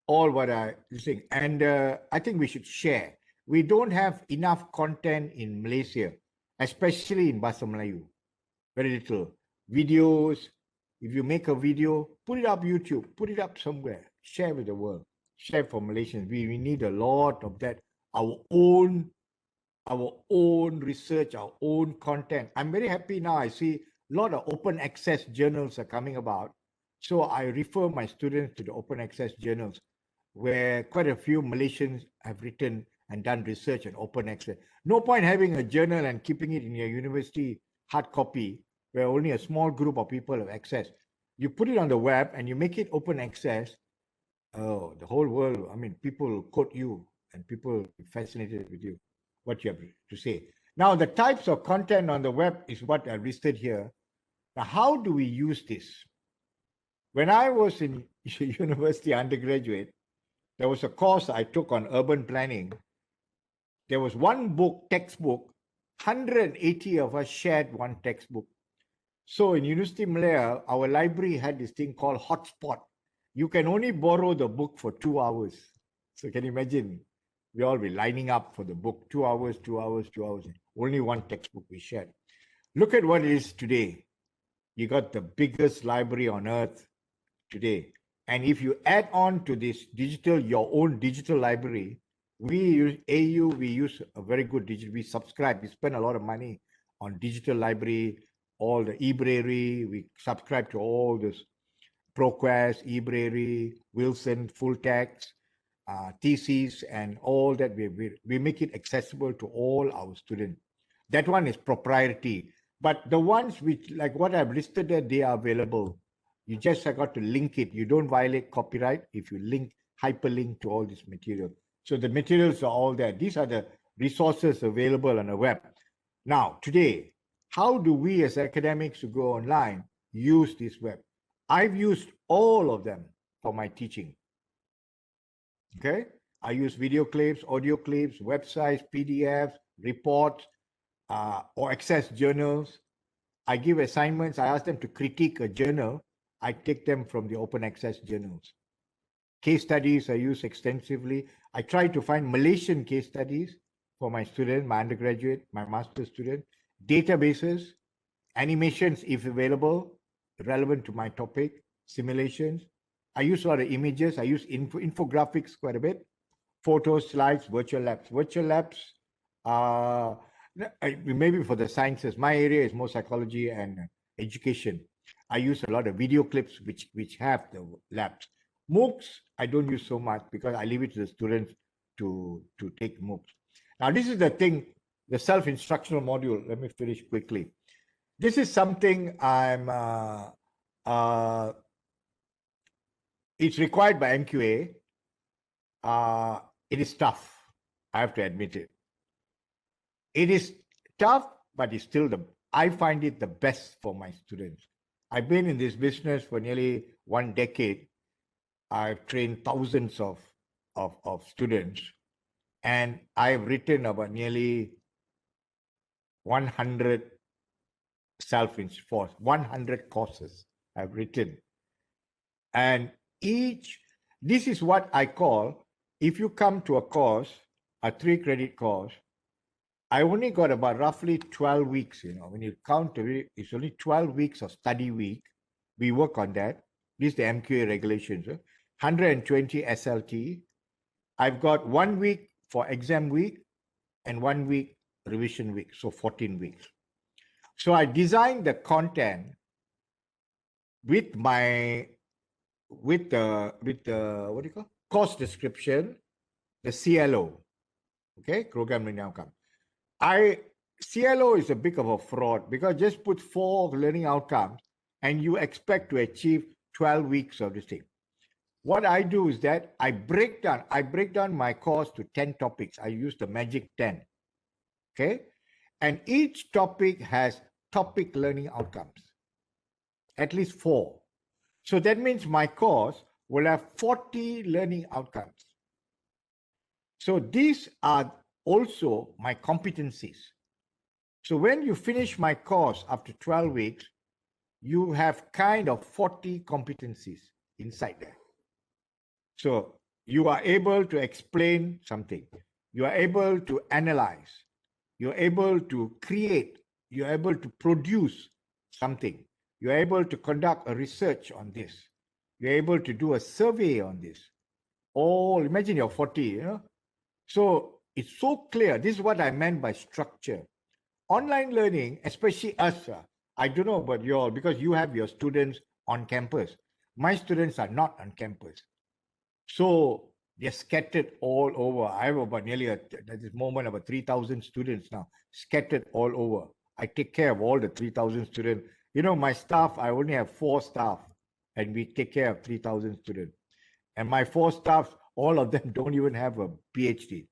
All what I think. And I think we should share. We don't have enough content in Malaysia, especially in Bahasa Melayu. Very little. Videos. If you make a video, put it up YouTube, put it up somewhere, share with the world, share for Malaysians. We need a lot of that. Our own research, our own content. I'm very happy now. I see a lot of open access journals are coming about. So I refer my students to the open access journals where quite a few Malaysians have written and done research on open access. No point having a journal and keeping it in your university hard copy where only a small group of people have access. You put it on the web and you make it open access. Oh, the whole world, I mean, people quote you and people are fascinated with you, what you have to say. Now, the types of content on the web is what I listed here. Now, how do we use this? When I was in university undergraduate, there was a course I took on urban planning. There was one book, textbook, 180 of us shared one textbook. So in University Malaya, our library had this thing called hotspot. You can only borrow the book for 2 hours. So can you imagine? We all be lining up for the book, 2 hours, 2 hours, 2 hours. Only one textbook we shared. Look at what it is today. You got the biggest library on earth today. And if you add on to this digital, your own digital library, we use AU, we use a very good digital, we subscribe, we spend a lot of money on digital library, all the e-brary, we subscribe to all this ProQuest, e-brary, Wilson, full text, theses, and all that we make it accessible to all our students. That one is proprietary. But the ones which, like what I've listed there, they are available. You just have got to link it. You don't violate copyright if you link, hyperlink to all this material. So the materials are all there. These are the resources available on the web. Now, today, how do we as academics who go online use this web? I've used all of them for my teaching. Okay, I use video clips, audio clips, websites, PDFs, reports, or access journals. I give assignments. I ask them to critique a journal. I take them from the open access journals. Case studies I use extensively. I try to find Malaysian case studies for my student, my undergraduate, my master's student, databases, animations if available, relevant to my topic, simulations. I use a lot of images. I use infographics quite a bit, photos, slides, virtual labs. Virtual labs, maybe for the sciences. My area is more psychology and education. I use a lot of video clips which have the labs. MOOCs, I don't use so much because I leave it to the students to take MOOCs. Now, this is the thing, the self-instructional module. Let me finish quickly. This is something it's required by MQA. It is tough. I have to admit it. It is tough, but it's still I find it the best for my students. I've been in this business for nearly 1 decade. I've trained thousands of students, and I've written about nearly 100 100 courses I've written. And this is what I call, if you come to a course, a 3-credit course, I only got about roughly 12 weeks, when you count it, it's only 12 weeks of study week. We work on that. This is the MQA regulations, 120 SLT. I've got 1 week for exam week and 1 week revision week, so 14 weeks. So I designed the content with the what do you call, course description, the CLO, okay, program learning outcome. CLO is a bit of a fraud because just put 4 learning outcomes and you expect to achieve 12 weeks of this thing. What I do is that I break down my course to 10 topics. I use the magic 10. Okay. And each topic has topic learning outcomes, at least 4. So that means my course will have 40 learning outcomes. So these are also my competencies. So when you finish my course after 12 weeks, you have kind of 40 competencies inside there. So you are able to explain something. You are able to analyze. You're able to create. You're able to produce something. You're able to conduct a research on this. You're able to do a survey on this. Imagine you're 40, you know. So it's so clear. This is what I meant by structure. Online learning, especially us, I don't know about you all, because you have your students on campus. My students are not on campus. So they're scattered all over. I have about at this moment, about 3,000 students now, scattered all over. I take care of all the 3,000 students. You know, my staff, I only have 4 staff, and we take care of 3,000 students. And my 4 staff, all of them don't even have a PhD.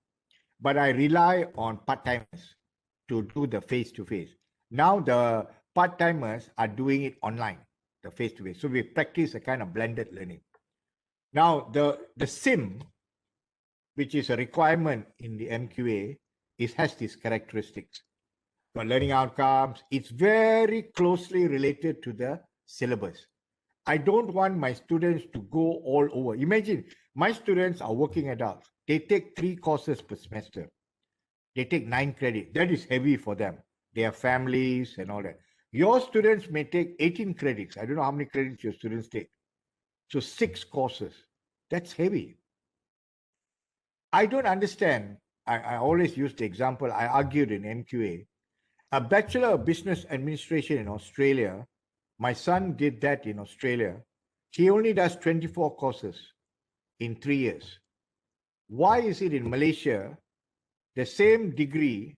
But I rely on part-timers to do the face-to-face. Now the part-timers are doing it online, the face-to-face. So we practice a kind of blended learning. Now the SIM, which is a requirement in the MQA, has these characteristics. For learning outcomes, it's very closely related to the syllabus. I don't want my students to go all over. Imagine, my students are working adults. They take 3 courses per semester. They take 9 credits. That is heavy for them. They have families and all that. Your students may take 18 credits. I don't know how many credits your students take. So 6 courses. That's heavy. I don't understand. I always use the example. I argued in MQA. A Bachelor of Business Administration in Australia, my son did that in Australia. He only does 24 courses in 3 years. Why is it in Malaysia, the same degree,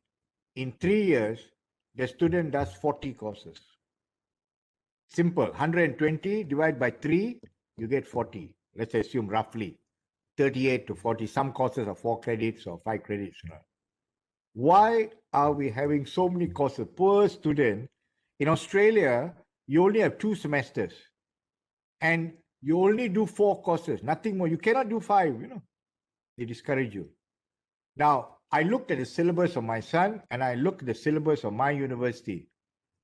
in 3 years, the student does 40 courses? Simple. 120 divided by 3, you get 40. Let's assume roughly 38 to 40. Some courses are 4 credits or 5 credits. Why are we having so many courses? Poor student. In Australia, you only have 2 semesters and you only do 4 courses, nothing more. You cannot do 5, you know. They discourage you. Now, I looked at the syllabus of my son and I looked at the syllabus of my university.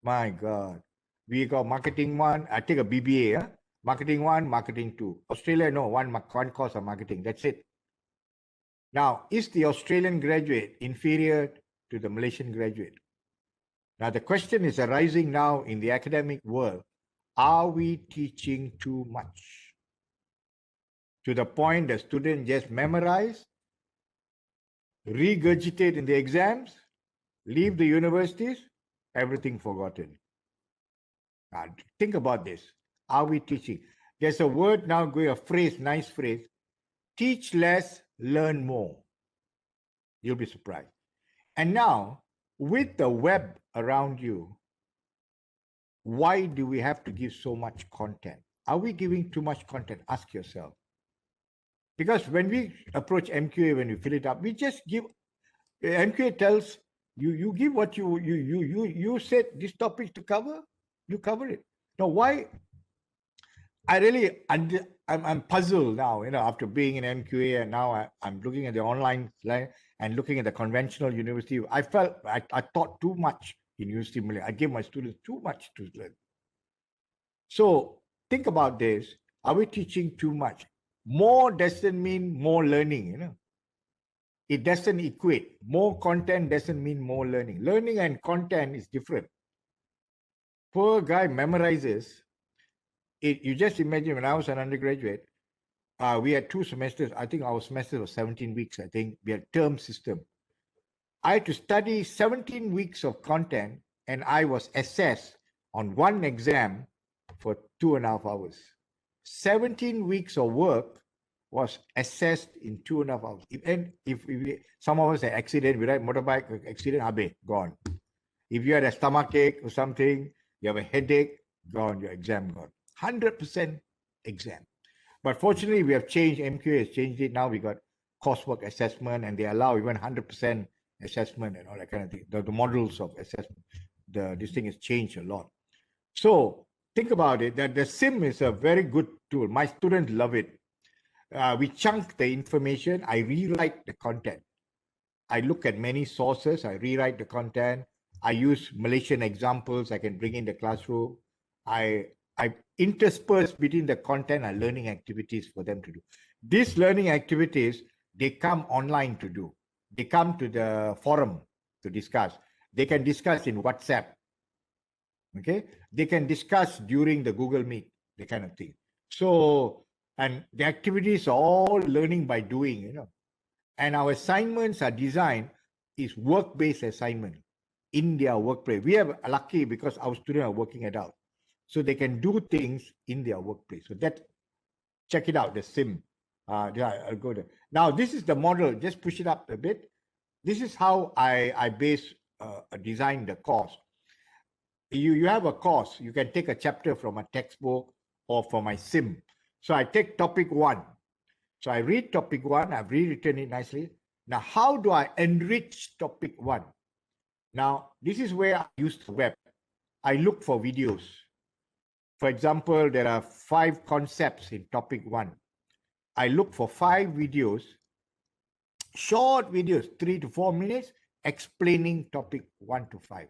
My God. We got marketing 1. I take a BBA, marketing 1, marketing 2. Australia, no, one course of marketing. That's it. Now, is the Australian graduate inferior to the Malaysian graduate? Now, the question is arising now in the academic world. Are we teaching too much? To the point the student just memorize, regurgitate in the exams, leave the universities, everything forgotten. Now, think about this. Are we teaching? There's a word now going, a phrase, nice phrase. Teach less, learn more. You'll be surprised. And now, with the web around you, why do we have to give so much content? Are we giving too much content? Ask yourself. Because when we approach MQA, when we fill it up, we just give. MQA tells you give what you said this topic to cover, you cover it. Now, why? I'm puzzled now, you know, after being in MQA and now I'm looking at the online line and looking at the conventional university. I felt I taught too much in University Malay. I gave my students too much to learn. So think about this. Are we teaching too much? More doesn't mean more learning, you know. It doesn't equate. More content doesn't mean more learning. Learning and content is different. Poor guy memorizes. You just imagine when I was an undergraduate, we had 2 semesters. I think our semester was 17 weeks. I think we had term system. I had to study 17 weeks of content and I was assessed on 1 exam for 2.5 hours. 17 weeks of work was assessed in 2.5 hours. If some of us had accident, we ride motorbike, accident, abe, gone. If you had a stomachache or something, you have a headache, gone, your exam gone. 100% exam. But fortunately, we have changed, MQA has changed it. Now we got coursework assessment, and they allow even 100% assessment and all that kind of thing. The models of assessment, this thing has changed a lot. So think about it, that the sim is a very good tool. My students love it. We chunk the information. I rewrite the content. I look at many sources. I rewrite the content. I use Malaysian examples I can bring in the classroom. I intersperse between the content and learning activities for them to do. These learning activities, they come online to do. They come to the forum to discuss. They can discuss in WhatsApp. Okay, they can discuss during the Google Meet, the kind of thing. So, and the activities are all learning by doing, you know. And our assignments are designed is work-based assignment in their workplace. We are lucky because our students are working adults, so they can do things in their workplace. So that, check it out, the sim. Yeah, I'll go there. Now, this is the model. Just push it up a bit. This is how I design the course. You have a course. You can take a chapter from a textbook or from my sim. So I take topic 1. So I read topic 1. I've rewritten it nicely. Now, how do I enrich topic 1? Now, this is where I use the web. I look for videos. For example, there are 5 concepts in topic 1. I look for 5 videos, short videos, 3 to 4 minutes, explaining topic 1 to 5.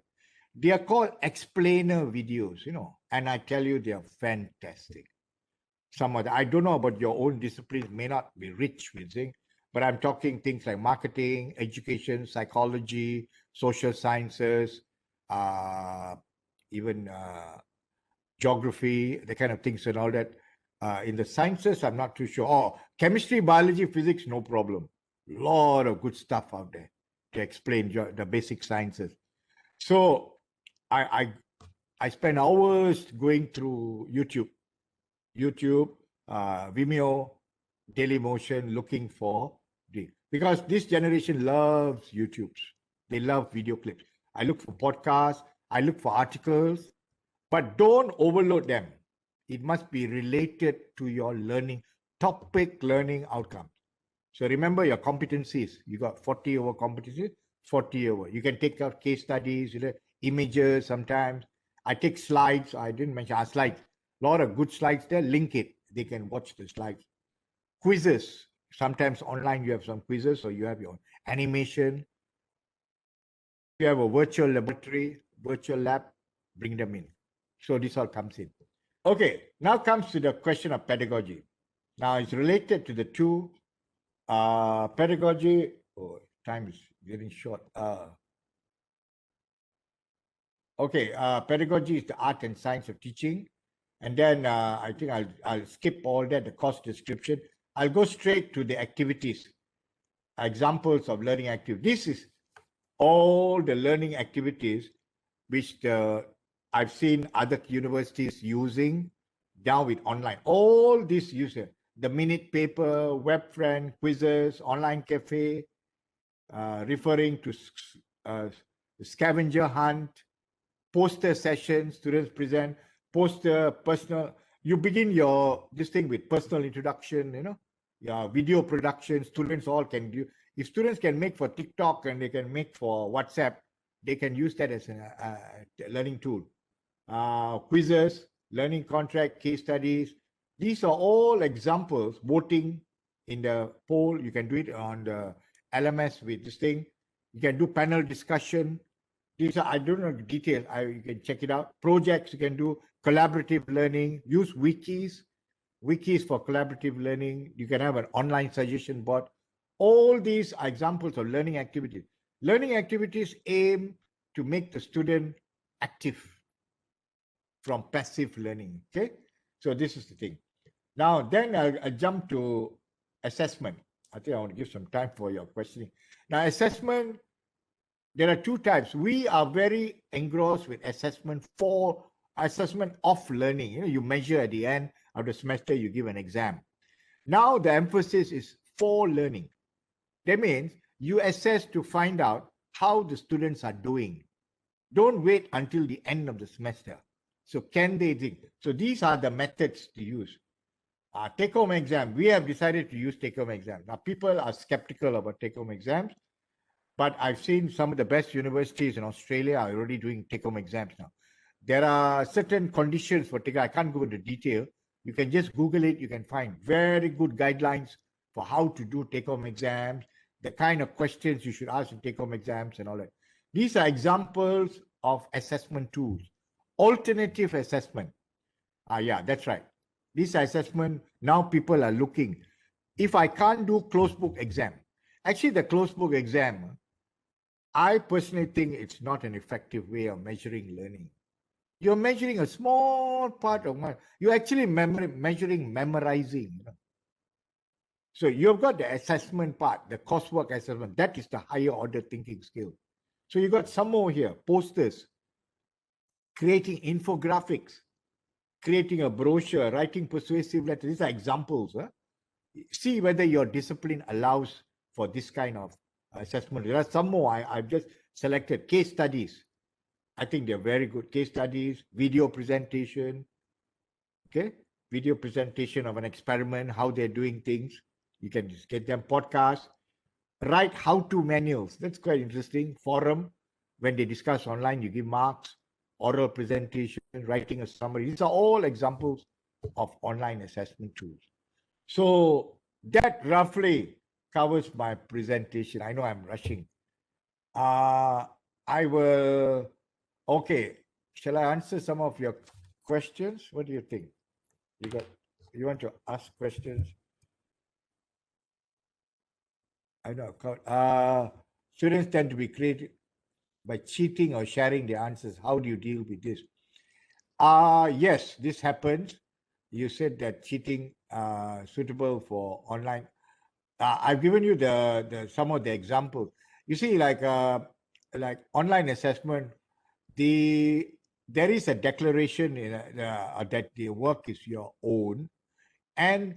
They are called explainer videos, you know, and I tell you, they are fantastic. Some of the, I don't know about your own disciplines, may not be rich with things, but I'm talking things like marketing, education, psychology, social sciences, even geography, the kind of things and all that. In the sciences, I'm not too sure. Oh, chemistry, biology, physics, no problem. A lot of good stuff out there to explain the basic sciences. So I spend hours going through YouTube, Vimeo, Dailymotion, looking for because this generation loves YouTubes. They love video clips. I look for podcasts. I look for articles, but don't overload them. It must be related to your learning topic, learning outcome. So remember your competencies. You got 40 over competencies, 40 over. You can take out case studies, images sometimes. I take slides. I didn't mention our slides. A lot of good slides there. Link it. They can watch the slides. Quizzes. Sometimes online you have some quizzes, or you have your animation. You have a virtual laboratory, virtual lab, bring them in. So this all comes in. Okay, now comes to the question of pedagogy. Now it's related to the two. Pedagogy, oh, time is getting short. Okay, pedagogy is the art and science of teaching. And then I think I'll skip all that, the course description. I'll go straight to the activities, examples of learning activities. This is all the learning activities which I've seen other universities using now with online. All these uses, the minute paper, web friend, quizzes, online cafe, referring to scavenger hunt, poster sessions, students present, poster, personal. You begin this thing with personal introduction, your video production. Students all can do. If students can make for TikTok and they can make for WhatsApp, they can use that as a learning tool. Quizzes, learning contract, case studies. These are all examples. Voting in the poll, you can do it on the LMS with this thing. You can do panel discussion. These are, I don't know the detail. You can check it out. Projects you can do, collaborative learning, use wikis for collaborative learning. You can have an online suggestion board. All these are examples of learning activities. Learning activities aim to make the student active from passive learning. Okay, so this is the thing. Now, then I'll jump to assessment. I think I want to give some time for your questioning. Now, assessment, there are 2 types. We are very engrossed with assessment of learning. You measure at the end of the semester, you give an exam. Now the emphasis is for learning. That means you assess to find out how the students are doing. Don't wait until the end of the semester. So can they think? So these are the methods to use. Take-home exam. We have decided to use take-home exam. Now, people are skeptical about take-home exams, but I've seen some of the best universities in Australia are already doing take-home exams now. There are certain conditions for take. I can't go into detail. You can just Google it. You can find very good guidelines for how to do take-home exams, the kind of questions you should ask in take-home exams and all that. These are examples of assessment tools. Alternative assessment. Yeah, that's right. This assessment, now people are looking. If I can't do closed book exam, actually the closed book exam, I personally think it's not an effective way of measuring learning. You're measuring a small part of you're actually measuring memorizing. So you've got the assessment part, the coursework assessment. That is the higher order thinking skill. So you've got some more here, posters, creating infographics, creating a brochure, writing persuasive letters. These are examples. See whether your discipline allows for this kind of assessment. There are some more. I've just selected case studies. I think they're very good case studies, video presentation, okay? Video presentation of an experiment, how they're doing things. You can just get them podcasts, write how-to manuals. That's quite interesting. Forum, when they discuss online, you give marks, oral presentation, writing a summary. These are all examples of online assessment tools. So that roughly covers my presentation. I know I'm rushing. I will, okay. Shall I answer some of your questions? What do you think? You want to ask questions? I know. Students tend to be creative by cheating or sharing their answers. How do you deal with this? Yes, this happens. You said that cheating suitable for online. I've given you the some of the examples. You see, like online assessment, there is a declaration that the work is your own, and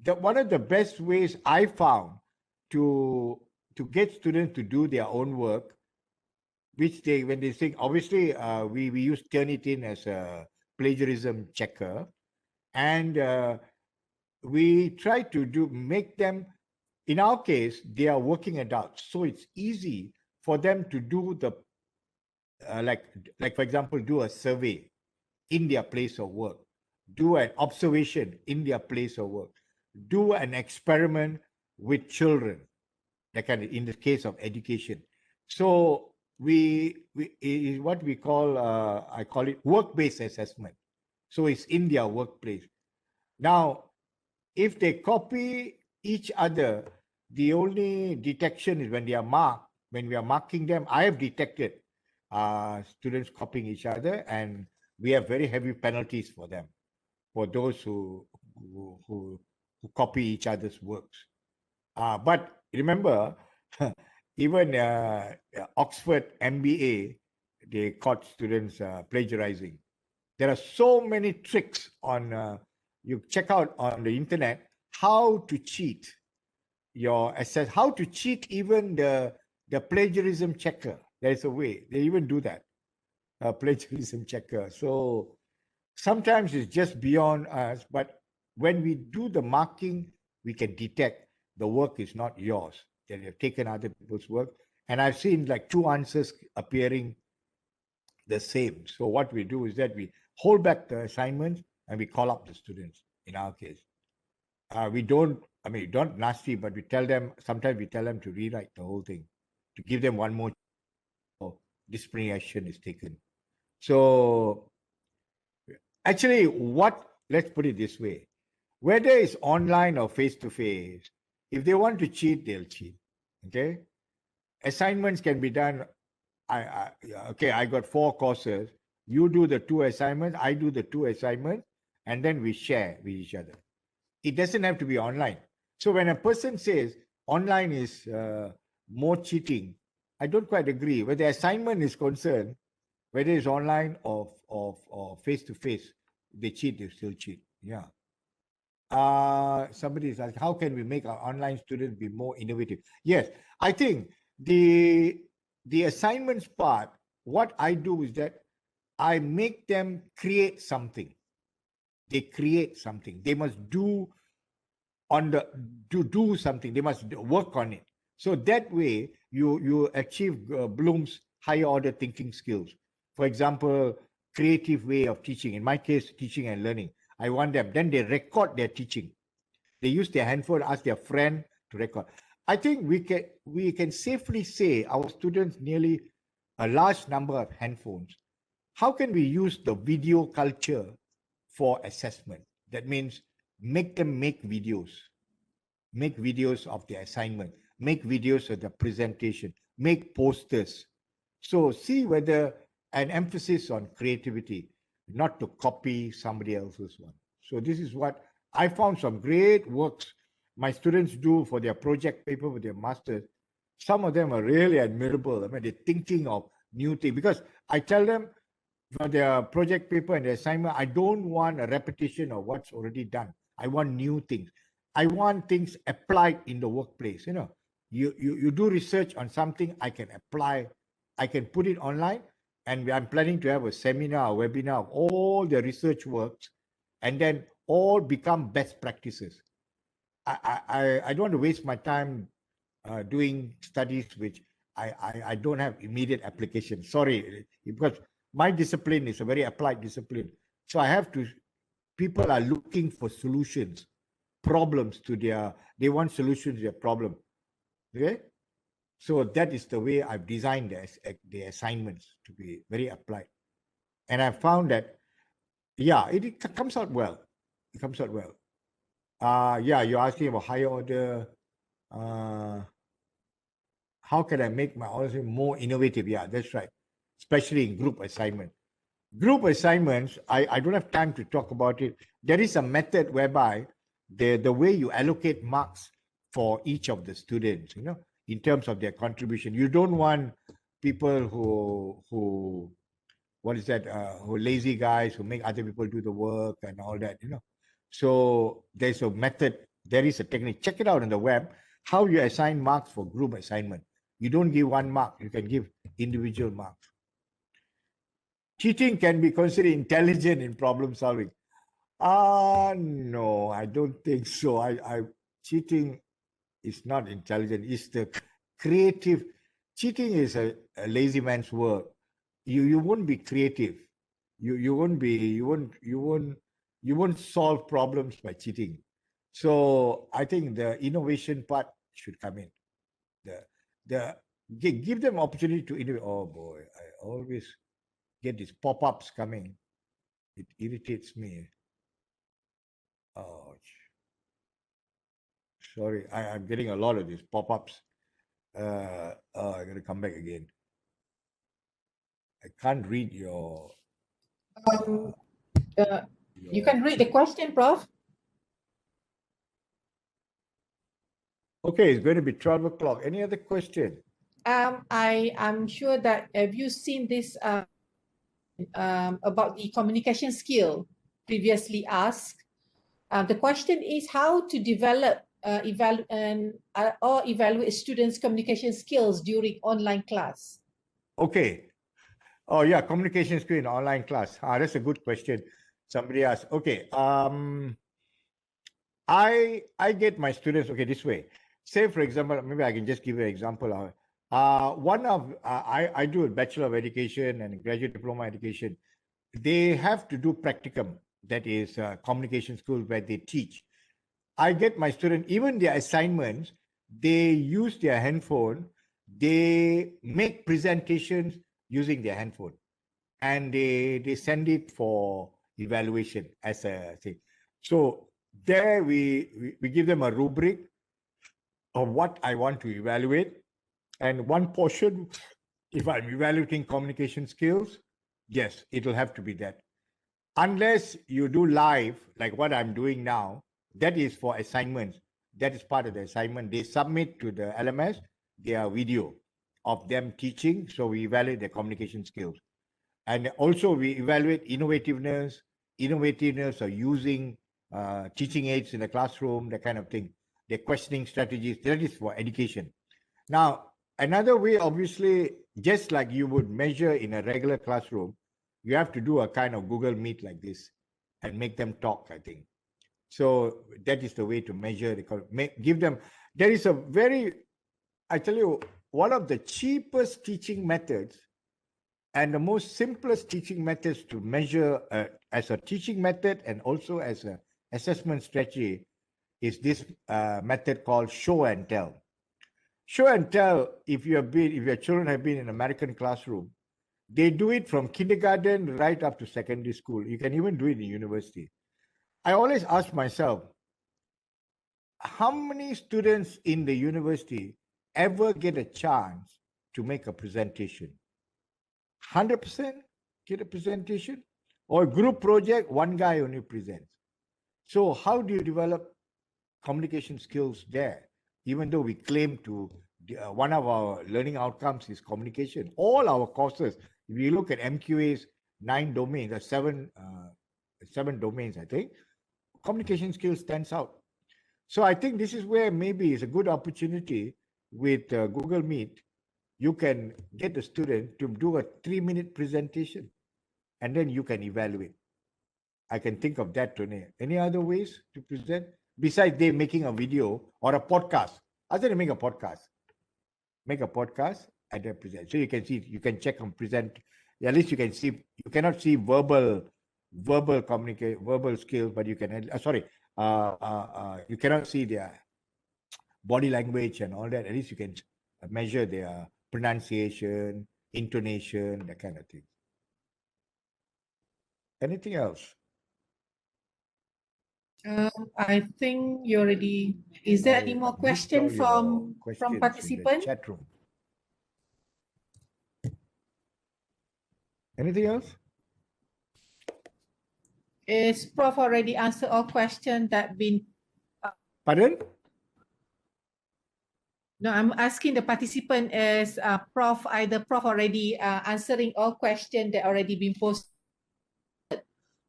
one of the best ways I found to get students to do their own work, which they when they think obviously we use Turnitin as a plagiarism checker, and we try to make them, in our case they are working adults, so it's easy for them to do the like for example, do a survey in their place of work, do an observation in their place of work, do an experiment with children, that kind of, in the case of education. So we is what we call I call it work-based assessment. So it's in their workplace. Now, if they copy each other, the only detection is when they are marked. When we are marking them, I have detected students copying each other, and we have very heavy penalties for them, for those who copy each other's works. But remember, even Oxford MBA, they caught students plagiarizing. There are so many tricks on, you check out on the internet, how to cheat your assess, how to cheat even the plagiarism checker. There's a way, they even do that, plagiarism checker. So sometimes it's just beyond us, but when we do the marking, we can detect the work is not yours, that you've taken other people's work. And I've seen like two answers appearing the same. So what we do is that we hold back the assignments and we call up the students. In our case, we don't, I mean, don't nasty, but we tell them, sometimes we tell them to rewrite the whole thing, to give them one more disciplinary action is taken. So actually, let's put it this way, whether it's online or face-to-face, if they want to cheat, they'll cheat. Okay? Assignments can be done. I got 4 courses. You do the 2 assignments, I do the 2 assignments, and then we share with each other. It doesn't have to be online. So when a person says online is more cheating, I don't quite agree. Where the assignment is concerned, whether it's online or face-to-face, they cheat, they still cheat. Yeah. Somebody is asking, how can we make our online students be more innovative? Yes, I think the assignments part, what I do is that I make them create something. They create something. They must do on the to do something. They must work on it. So that way, you achieve Bloom's higher order thinking skills. For example, creative way of teaching. In my case, teaching and learning. I want them. Then they record their teaching. They use their handphone, ask their friend to record. I think we can safely say our students nearly a large number of handphones. How can we use the video culture for assessment? That means make them make videos of the assignment, make videos of the presentation, make posters. So see whether an emphasis on creativity, not to copy somebody else's one. So this is what I found some great works my students do for their project paper with their masters. Some of them are really admirable. I mean, they're thinking of new things because I tell them for their project paper and their assignment, I don't want a repetition of what's already done. I want new things. I want things applied in the workplace. You know, you do research on something, I can apply, I can put it online, and I'm planning to have a seminar, a webinar of all the research works, and then all become best practices. I don't want to waste my time doing studies which I don't have immediate application. Sorry, because my discipline is a very applied discipline. So I have to, people are looking for solutions, problems to they want solutions to their problem. Okay? So that is the way I've designed the assignments to be very applied. And I found that, yeah, it comes out well. It comes out well. Yeah, you're asking about higher order. How can I make my order more innovative? Yeah, that's right. Especially in group assignment. Group assignments, I don't have time to talk about it. There is a method whereby the way you allocate marks for each of the students, you know, in terms of their contribution. You don't want people who what is that, who lazy guys who make other people do the work and all that, you know. So there's a method, there is a technique. Check it out on the web, how you assign marks for group assignment. You don't give one mark, you can give individual marks. Cheating can be considered intelligent in problem solving. No, I don't think so. Cheating is not intelligent. It's the creative. Cheating is a lazy man's work. You won't be creative. You won't solve problems by cheating. So I think the innovation part should come in. Give them opportunity to innovate. Oh boy, I always get these pop-ups coming. It irritates me. Oh, sorry, I'm getting a lot of these pop-ups. I gotta come back again. I can't read your. You can read the question, Prof. Okay, it's going to be 12 o'clock. Any other question? I'm sure that have you seen this about the communication skill previously asked? The question is how to develop or evaluate students' communication skills during online class. Okay. Oh yeah, communication skill in online class. That's a good question. Somebody asked. Okay. I get my students this way. Say for example, maybe I can just give you an example. I do a Bachelor of Education and Graduate Diploma Education. They have to do practicum, that is communication school where they teach. I get my student, even their assignments, they use their handphone, they make presentations using their handphone, and they send it for evaluation as a thing. So there we give them a rubric of what I want to evaluate. And one portion, if I'm evaluating communication skills, yes, it'll have to be that. Unless you do live, like what I'm doing now, that is for assignments. That is part of the assignment. They submit to the LMS their video of them teaching. So we evaluate their communication skills. And also we evaluate innovativeness of using teaching aids in the classroom, that kind of thing. Their questioning strategies, that is for education. Now, another way, obviously, just like you would measure in a regular classroom, you have to do a kind of Google Meet like this and make them talk, I think. So that is the way to measure. Give them. There is a very, I tell you, one of the cheapest teaching methods and the most simplest teaching methods to measure as a teaching method and also as an assessment strategy is this method called show and tell. Show and tell, if your children have been in American classroom, they do it from kindergarten right up to secondary school. You can even do it in university. I always ask myself, how many students in the university ever get a chance to make a presentation? 100% get a presentation? Or group project, one guy only presents. So how do you develop communication skills there? Even though we claim to, one of our learning outcomes is communication. All our courses, if you look at MQA's 9 domains, or seven domains, I think, communication skills stands out. So I think this is where maybe it's a good opportunity with Google Meet. You can get the student to do a 3-minute presentation and then you can evaluate. I can think of that today. Any other ways to present besides they making a video or a podcast? Other than make a podcast and then present. So you can see, you can check and present. At least you can see. You cannot see verbal skills, but you can. You cannot see their body language and all that. At least you can measure their pronunciation, intonation, that kind of thing. Anything else? I think you already. Is there any more question from participant? Chat room. Anything else? Is Prof already answered all questions that been? Pardon? No, I'm asking the participant is Prof already answering all questions that already been posted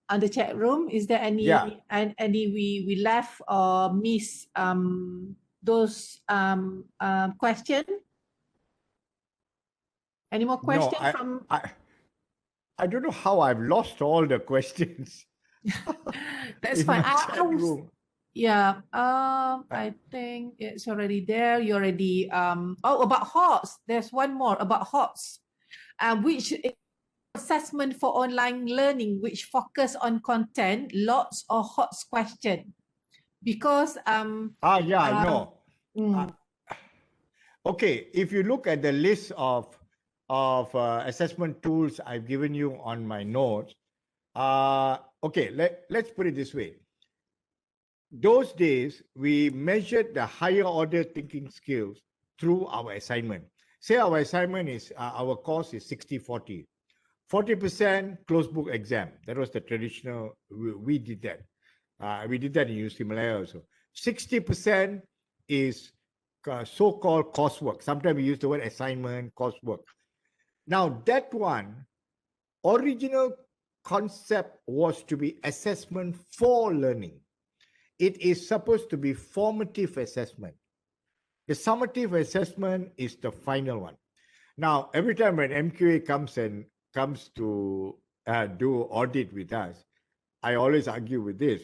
on the chat room. Is there any any we left or miss those questions? Any more questions from? I don't know how I've lost all the questions. That's fine. Yeah, I think it's already there. You already oh, about HOTS. There's one more about HOTS, which assessment for online learning, which focus on content, lots of HOTS question. Because I know. Okay, if you look at the list of assessment tools I've given you on my notes, okay, let's put it this way. Those days, we measured the higher order thinking skills through our assignment. Say our assignment is, our course is 60-40. 40% closed book exam. That was the traditional, we did that. We did that in UC Malaya also. 60% is so-called coursework. Sometimes we use the word assignment, coursework. Now that one, original concept was to be assessment for learning. It is supposed to be formative assessment. The summative assessment is the final one. Now, every time when MQA comes to do audit with us, I always argue with this.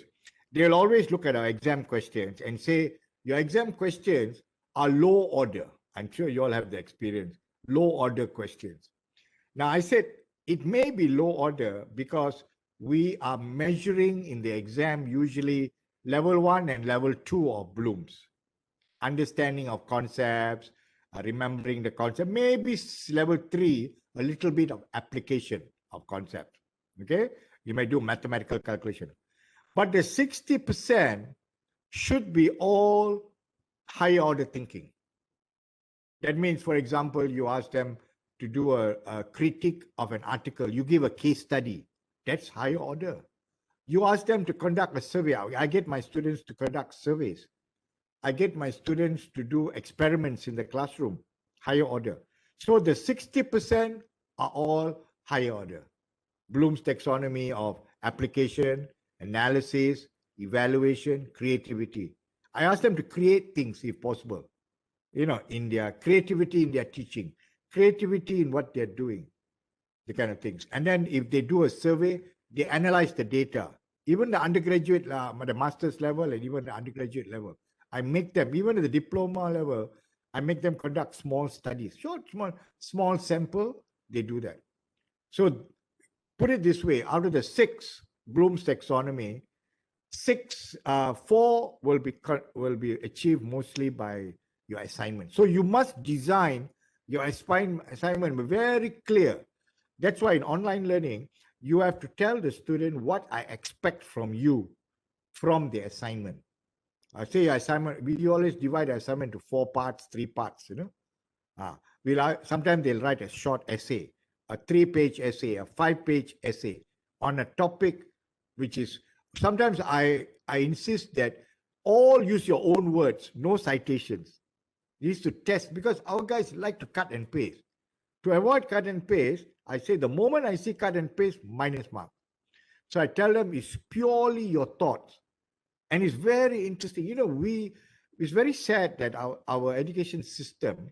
They'll always look at our exam questions and say, your exam questions are low order. I'm sure you all have the experience, low order questions. Now, I said, it may be low order because we are measuring in the exam usually level 1 and level 2 of Bloom's. Understanding of concepts, remembering the concept, maybe level 3, a little bit of application of concept. Okay, you may do mathematical calculation, but the 60% should be all higher order thinking. That means, for example, you ask them to do a critique of an article, you give a case study, that's higher order. You ask them to conduct a survey. I get my students to conduct surveys. I get my students to do experiments in the classroom, higher order. So the 60% are all higher order. Bloom's taxonomy of application, analysis, evaluation, creativity. I ask them to create things if possible. You know, in their creativity in their teaching, creativity in what they're doing, the kind of things. And then if they do a survey, they analyze the data. even the undergraduate, the master's level and even the undergraduate level. I make them, even at the diploma level, I make them conduct small studies, short, small sample, they do that. So put it this way, out of the 6 Bloom's taxonomy, 4 will be achieved mostly by your assignment. So you must design your assignment very clear. That's why in online learning, you have to tell the student what I expect from you from the assignment. I say assignment, we always divide the assignment to 4 parts, 3 parts, you know. Sometimes they'll write a short essay, a 3-page essay, a 5-page essay on a topic, which is, sometimes I insist that all use your own words, no citations. These to test, because our guys like to cut and paste. To avoid cut and paste, I say the moment I see cut and paste, minus mark. So I tell them it's purely your thoughts. And it's very interesting. You know, it's very sad that our education system,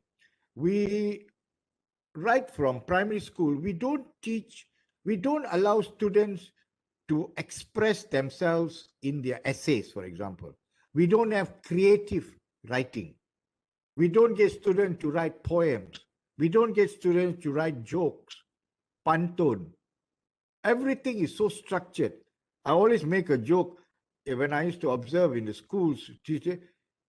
we, right from primary school, we don't allow students to express themselves in their essays, for example. We don't have creative writing. We don't get students to write poems. We don't get students to write jokes, pantun. Everything is so structured. I always make a joke when I used to observe in the schools, teacher,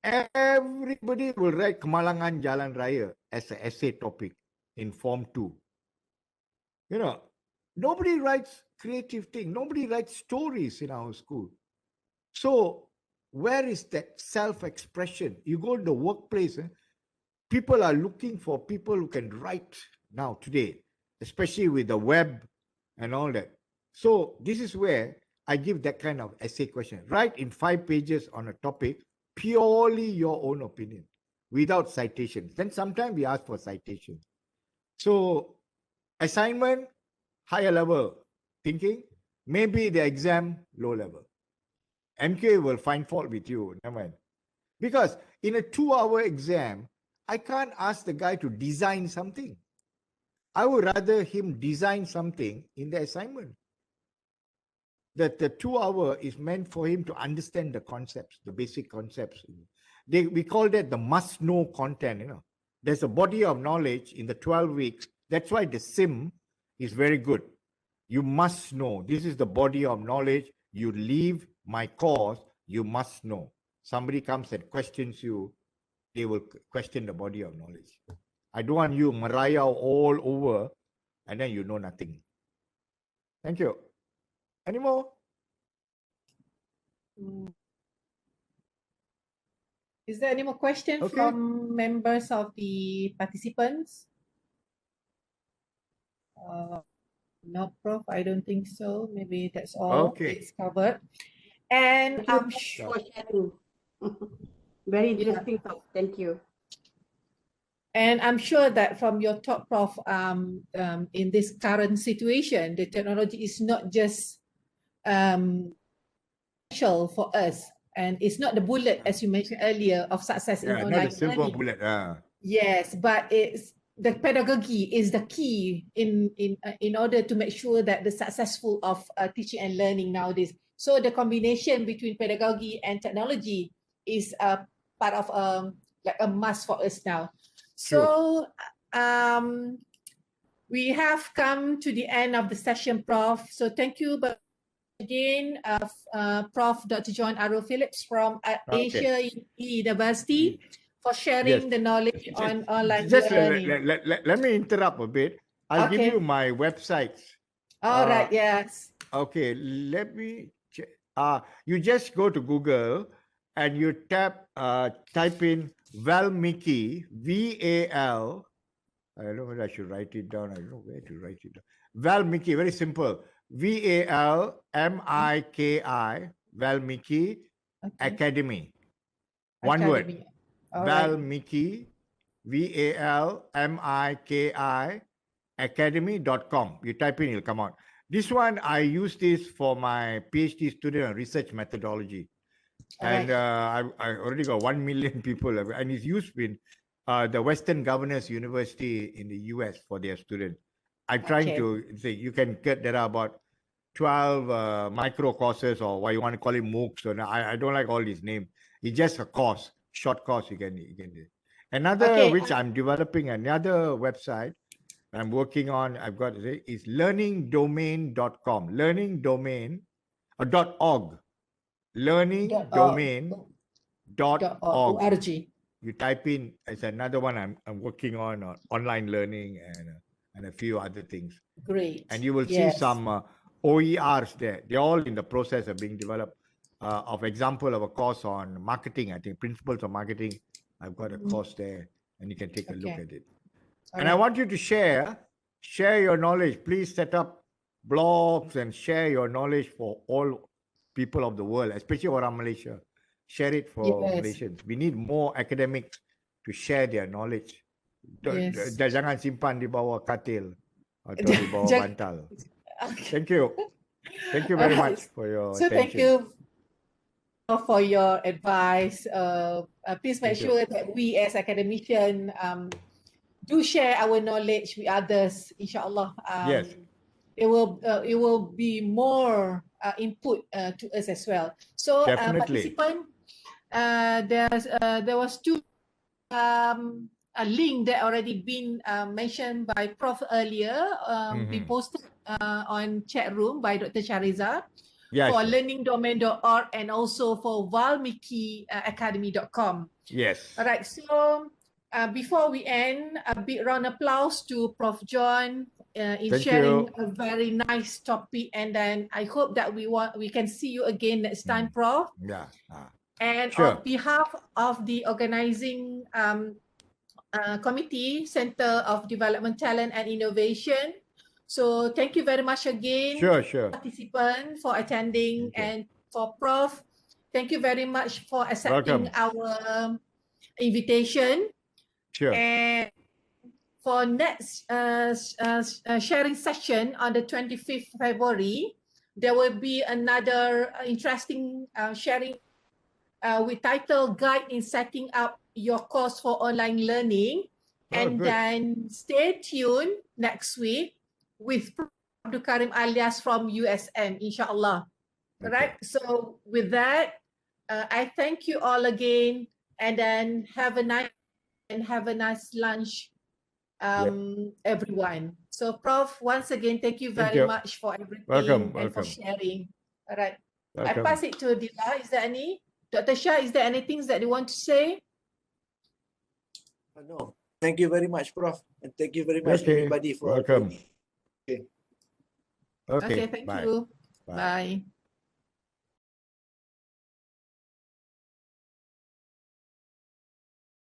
everybody will write Kemalangan Jalan Raya as an essay topic in Form 2. You know, nobody writes creative thing. Nobody writes stories in our school. So where is that self-expression? You go to the workplace, people are looking for people who can write now today, especially with the web and all that. So this is where I give that kind of essay question. Write in 5 pages on a topic, purely your own opinion, without citations. Then sometimes we ask for citations. So assignment, higher level thinking, maybe the exam, low level. MK will find fault with you, never mind. Because in a 2-hour exam, I can't ask the guy to design something. I would rather him design something in the assignment. That the 2-hour is meant for him to understand the concepts, the basic concepts. We call that the must-know content. You know, there's a body of knowledge in the 12 weeks. That's why the SIM is very good. You must know. This is the body of knowledge. You leave my course, you must know. Somebody comes and questions you, they will question the body of knowledge. I don't want you Mariah all over and then you know nothing. Thank you. Any more? Is there any more questions from members of the participants? No, Prof, I don't think so. Maybe that's all. It's covered. And I'm sure. Very interesting talk. Thank you. And I'm sure that from your talk, Prof, in this current situation, the technology is not just essential for us, and it's not the bullet, as you mentioned earlier, of success in online not the silver learning. bullet. Yes, but it's the pedagogy is the key in order to make sure that the successful of teaching and learning nowadays. So the combination between pedagogy and technology is a part of like a must for us now. So we have come to the end of the session, Prof. So thank you again, Prof. Dr. John Arul Phillips from Asia University for sharing the knowledge on online learning. Let me interrupt a bit. I'll give you my websites. All right, yes. Okay, let me check. You just go to Google and you type in Valmiki, V-A-L. I don't know whether I should write it down. I don't know where to write it down. Valmiki, very simple. V-A-L-M-I-K-I, Valmiki Academy. One word. Valmiki, V-A-L-M-I-K-I, academy.com. You type in, it'll come out. This one, I use this for my PhD student on research methodology. And I already got 1 million people, and it's used in the Western Governors University in the US for their students. I'm trying to say you can get, there are about 12 micro courses, or what you want to call it, MOOCs. Or I don't like all these names. It's just a course, short course you can do. Another Okay, which I'm developing, another website I'm working on, I've got to say, is learningdomain.com. Learningdomain.org. Learningdomain.org. .org. You type in, it's another one I'm working on online learning and a few other things. Great. And you will see Yes. some OERs there. They're all in the process of being developed. Of example of a course on marketing, I think principles of marketing. I've got a course there, and you can take a look at it. And I want you to share your knowledge. Please set up blogs and share your knowledge for all people of the world, especially orang Malaysia. Share it for Malaysians. We need more academics to share their knowledge. Yes. Jangan simpan di bawah katil atau di bawah bantal. Thank you. Thank you very much for your attention. Thank you for your advice. Please make sure that we as academicians do share our knowledge with others, inshallah. Yes. It will be more input to us as well. So participant, there was two a link that already been mentioned by Prof earlier, be posted on chat room by Dr. Shariza for learningdomain.org and also for valmikiacademy.com. Yes. All right. So before we end, a big round of applause to Prof John in sharing a very nice topic. And then I hope that we can see you again next time, Prof. Yeah. And on behalf of the organizing committee, Center of Development, Talent and Innovation. So thank you very much again, participants, for attending, and for Prof. Thank you very much for accepting our invitation. And for next sharing session on the 25th February, there will be another interesting sharing with title Guide in Setting Up Your Course for Online Learning. Then stay tuned next week with Prof. Abdul Karim alias from USM, inshallah. All right. So with that, I thank you all again, and then have a nice lunch, everyone. So Prof, once again, thank you very much for everything and for sharing. All right. I pass it to Dila. Is there any? Dr. Shah, is there anything that you want to say? No. Thank you very much, Prof. And thank you very much, everybody, for welcome. Okay, thank you. Bye.